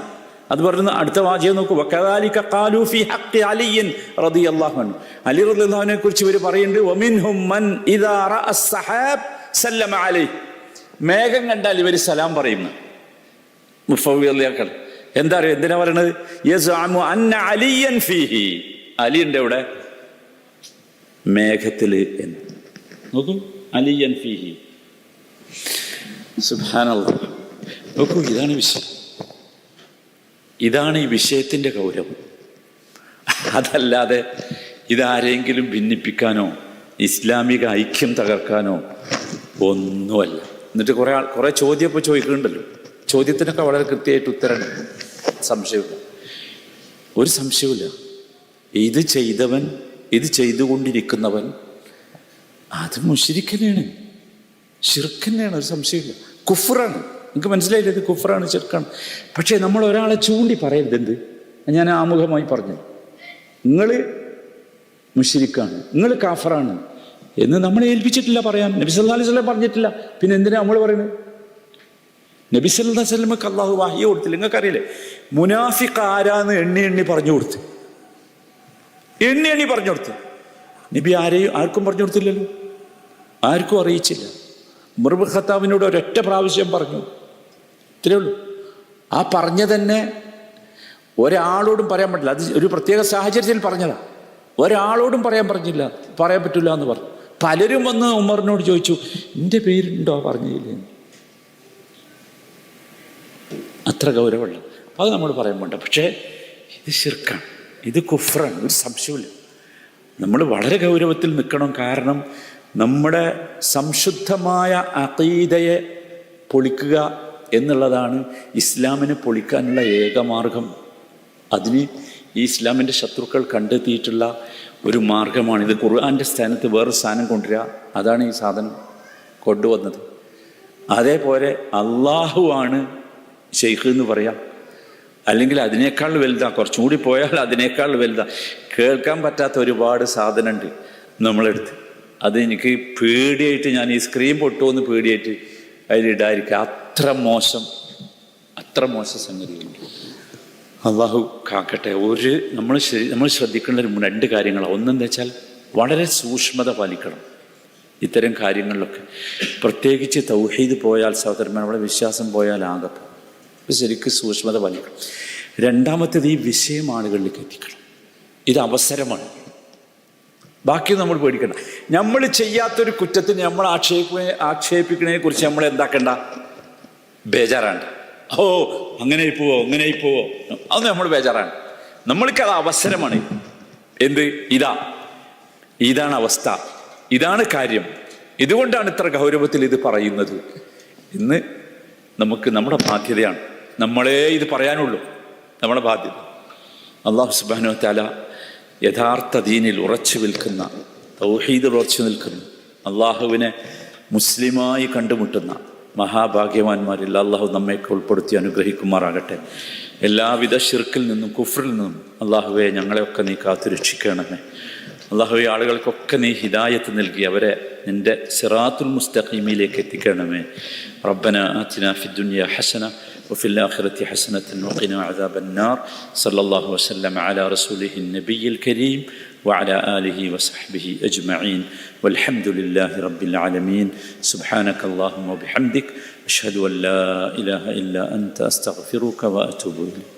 അത് പറയുന്ന അടുത്ത വാചകം നോക്കൂ. വകദാലിക ഖാലൂ ഫീ ഹഖ്ഖി അലിയ്യിൻ റളിയല്ലാഹു അൻഹു, അലി റളിയല്ലാഹു അൻഹുവിനെ കുറിച്ച് ഇവർ പറയുന്നുണ്ട്. വമിൻഹും മൻ ഇദാ റഅ അസ്സഹാബ് സല്ലമ അലൈഹി, മേഘം കണ്ടാൽ ഇവർ സലാം പറയുന്നു. മുഫവ്വിദിയ്യകൾ എന്താ അറിയാം എന്തിനാ പറയണത്? യസ്അമു അന്ന അലിയൻ ഫീഹി, അലിയുണ്ട് ഇവിടെ മേഘത്തില് എന്ന്. നോക്കൂ, അലിയൻ ഫീഹി. സുബ്ഹാനല്ലാഹ്. നോക്കൂ, ഇതാണ് വിഷയം. ഇതാണ് ഈ വിഷയത്തിൻ്റെ ഗൗരവം. അതല്ലാതെ ഇതാരെങ്കിലും ഭിന്നിപ്പിക്കാനോ ഇസ്ലാമിക ഐക്യം തകർക്കാനോ ഒന്നുമല്ല. എന്നിട്ട് കുറേ ചോദ്യം ഇപ്പോൾ ചോദിക്കുന്നുണ്ടല്ലോ. ചോദ്യത്തിനൊക്കെ വളരെ കൃത്യമായിട്ട് ഉത്തരം, സംശയമില്ല, ഒരു സംശയമില്ല. ഇത് ചെയ്തവൻ, ഇത് ചെയ്തുകൊണ്ടിരിക്കുന്നവൻ അത് മുശ്രിക്കനാണ്, ശിർക്കന്നെയാണ്, ഒരു സംശയമില്ല. കുഫ്റാണ്. നിങ്ങൾക്ക് മനസ്സിലായില്ല, ഇത് കുഫ്റാണ്, ശിർക്കാണ്. പക്ഷേ നമ്മൾ ഒരാളെ ചൂണ്ടി പറയരുത്. എന്ത്? ഞാൻ ആമുഖമായി പറഞ്ഞു, നിങ്ങൾ മുശ്രിക്കാണ്, നിങ്ങൾ കാഫറാണ് എന്ന് നമ്മളെ ഏൽപ്പിച്ചിട്ടില്ല പറയാൻ. നബി സല്ലല്ലാഹു അലൈഹി വസല്ലം പറഞ്ഞിട്ടില്ല. പിന്നെ എന്തിനാ നമ്മൾ പറയുന്നത്? നബി സല്ലല്ലാഹു അലൈഹി വസല്ലമക്ക് അല്ലാഹു വഹ്യ് കൊടുത്തില്ല. നിങ്ങൾക്കറിയില്ലേ മുനാഫിഖ് ആരാന്ന് എണ്ണി പറഞ്ഞു കൊടുത്ത്, എണ്ണി പറഞ്ഞു കൊടുത്ത്. നബി ആർക്കും പറഞ്ഞു കൊടുത്തില്ലല്ലോ, ആർക്കും അറിയിച്ചില്ല. ഉമർ ഇബ്നു ഖത്താബിനോട് ഒരൊറ്റ പ്രാവശ്യം പറഞ്ഞു, ഇത്രയേ ഉള്ളൂ. ആ പറഞ്ഞ തന്നെ ഒരാളോടും പറയാൻ പറ്റില്ല. അത് ഒരു പ്രത്യേക സാഹചര്യത്തിൽ പറഞ്ഞതാ. ഒരാളോടും പറയാൻ പറ്റില്ല എന്ന് പറഞ്ഞു. പലരും വന്ന് ഉമറിനോട് ചോദിച്ചു, എൻ്റെ പേരുണ്ടോ പറഞ്ഞില്ലേ? അത്ര ഗൗരവമുള്ള അത് നമ്മൾ പറയാൻ വേണ്ട. പക്ഷേ ഇത് ശിർക്കാണ്, ഇത് കുഫ്റാണ്, ഒരു സംശയമില്ല. നമ്മൾ വളരെ ഗൗരവത്തിൽ നിൽക്കണം. കാരണം നമ്മുടെ സംശുദ്ധമായ അഖീദയെ പൊളിക്കുക എന്നുള്ളതാണ് ഇസ്ലാമിനെ പൊളിക്കാനുള്ള ഏക മാർഗം. അതിന് ഈ ഇസ്ലാമിൻ്റെ ശത്രുക്കൾ കണ്ടെത്തിയിട്ടുള്ള ഒരു മാർഗമാണിത്. ഖുർആൻ്റെ സ്ഥാനത്ത് വേറൊരു സാധനം കൊണ്ടുവരിക, അതാണ് ഈ സാധനം കൊണ്ടുവന്നത്. അതേപോലെ അള്ളാഹുവാണ് ഷെയ്ഖ് എന്ന് പറയാം, അല്ലെങ്കിൽ അതിനേക്കാൾ വലുതാ, കുറച്ചും കൂടി പോയാൽ അതിനേക്കാൾ വലുതാ. കേൾക്കാൻ പറ്റാത്ത ഒരുപാട് സാധനമുണ്ട് നമ്മളെടുത്ത്. അത് എനിക്ക് പേടിയായിട്ട്, ഞാൻ ഈ സ്ക്രീൻ പൊട്ടുമെന്ന് പേടിയായിട്ട് അതിലിടാതിരിക്കുക. അത്ര മോശം സംഗതികളുണ്ട്. അള്ളാഹു കാക്കട്ടെ. നമ്മൾ ശ്രദ്ധിക്കേണ്ട 2 കാര്യങ്ങളാണ്. ഒന്നെന്താ വെച്ചാൽ വളരെ സൂക്ഷ്മത പാലിക്കണം. ഇത്തരം കാര്യങ്ങളിലൊക്കെ പ്രത്യേകിച്ച് തൗഹീദ് പോയാൽ സഹോദരന്മാർ, നമ്മുടെ വിശ്വാസം പോയാൽ ആകെ ശരിക്കും സൂക്ഷ്മത പാലിക്കണം. രണ്ടാമത്തേത് ഈ വിഷയം ആളുകളിലേക്ക് എത്തിക്കണം. ഇത് അവസരമാണ്. ബാക്കി നമ്മൾ പേടിക്കണം. നമ്മൾ ചെയ്യാത്തൊരു കുറ്റത്തിന് നമ്മൾ ആക്ഷേപിക്കുന്നതിനെ കുറിച്ച് നമ്മൾ എന്താക്കണ്ട, ബേജാറാണ്. ഓ അങ്ങനെ പോവോ അത് നമ്മൾ ബേജാറാണ്. നമ്മൾക്കത് അവസരമാണ്. എന്ത്? ഇതാണ് അവസ്ഥ, ഇതാണ് കാര്യം, ഇതുകൊണ്ടാണ് ഇത്ര ഗൗരവത്തിൽ ഇത് പറയുന്നത്. ഇന്ന് നമുക്ക് നമ്മുടെ ബാധ്യതയാണ്. നമ്മളെ ഇത് പറയാനുള്ളൂ, നമ്മുടെ ബാധ്യത. അല്ലാഹു സുബ്ഹാനഹു വ തആല യഥാർത്ഥ ദീനിൽ ഉറച്ചു നിൽക്കുന്ന, തൗഹീദിൽ ഉറച്ചു നിൽക്കുന്ന, അള്ളാഹുവിനെ മുസ്ലിമായി കണ്ടുമുട്ടുന്ന മഹാഭാഗ്യവാന്മാരിൽ അള്ളാഹു നമ്മയൊക്കെ ഉൾപ്പെടുത്തി അനുഗ്രഹിക്കുമാറാകട്ടെ. എല്ലാവിധ ശിർക്കിൽ നിന്നും കുഫ്റിൽ നിന്നും അള്ളാഹുവെ ഞങ്ങളെയൊക്കെ നീ കാത്തുരക്ഷിക്കണമേ. അള്ളാഹുവെ ആളുകൾക്കൊക്കെ നീ ഹിദായത്ത് നൽകി അവരെ നിന്റെ സിറാത്തുൽ മുസ്തഖീമിലേക്ക് എത്തിക്കണമേ. റബ്ബന ആതിനാ ഫിദ്ദുനിയ ഹസന وفي الآخرة حسنة وقنا عذاب النار. صلى الله وسلم على رسوله النبي الكريم وعلى آله وصحبه أجمعين والحمد لله رب العالمين. سبحانك اللهم وبحمدك أشهد أن لا إله إلا أنت أستغفرك وأتوب إليك.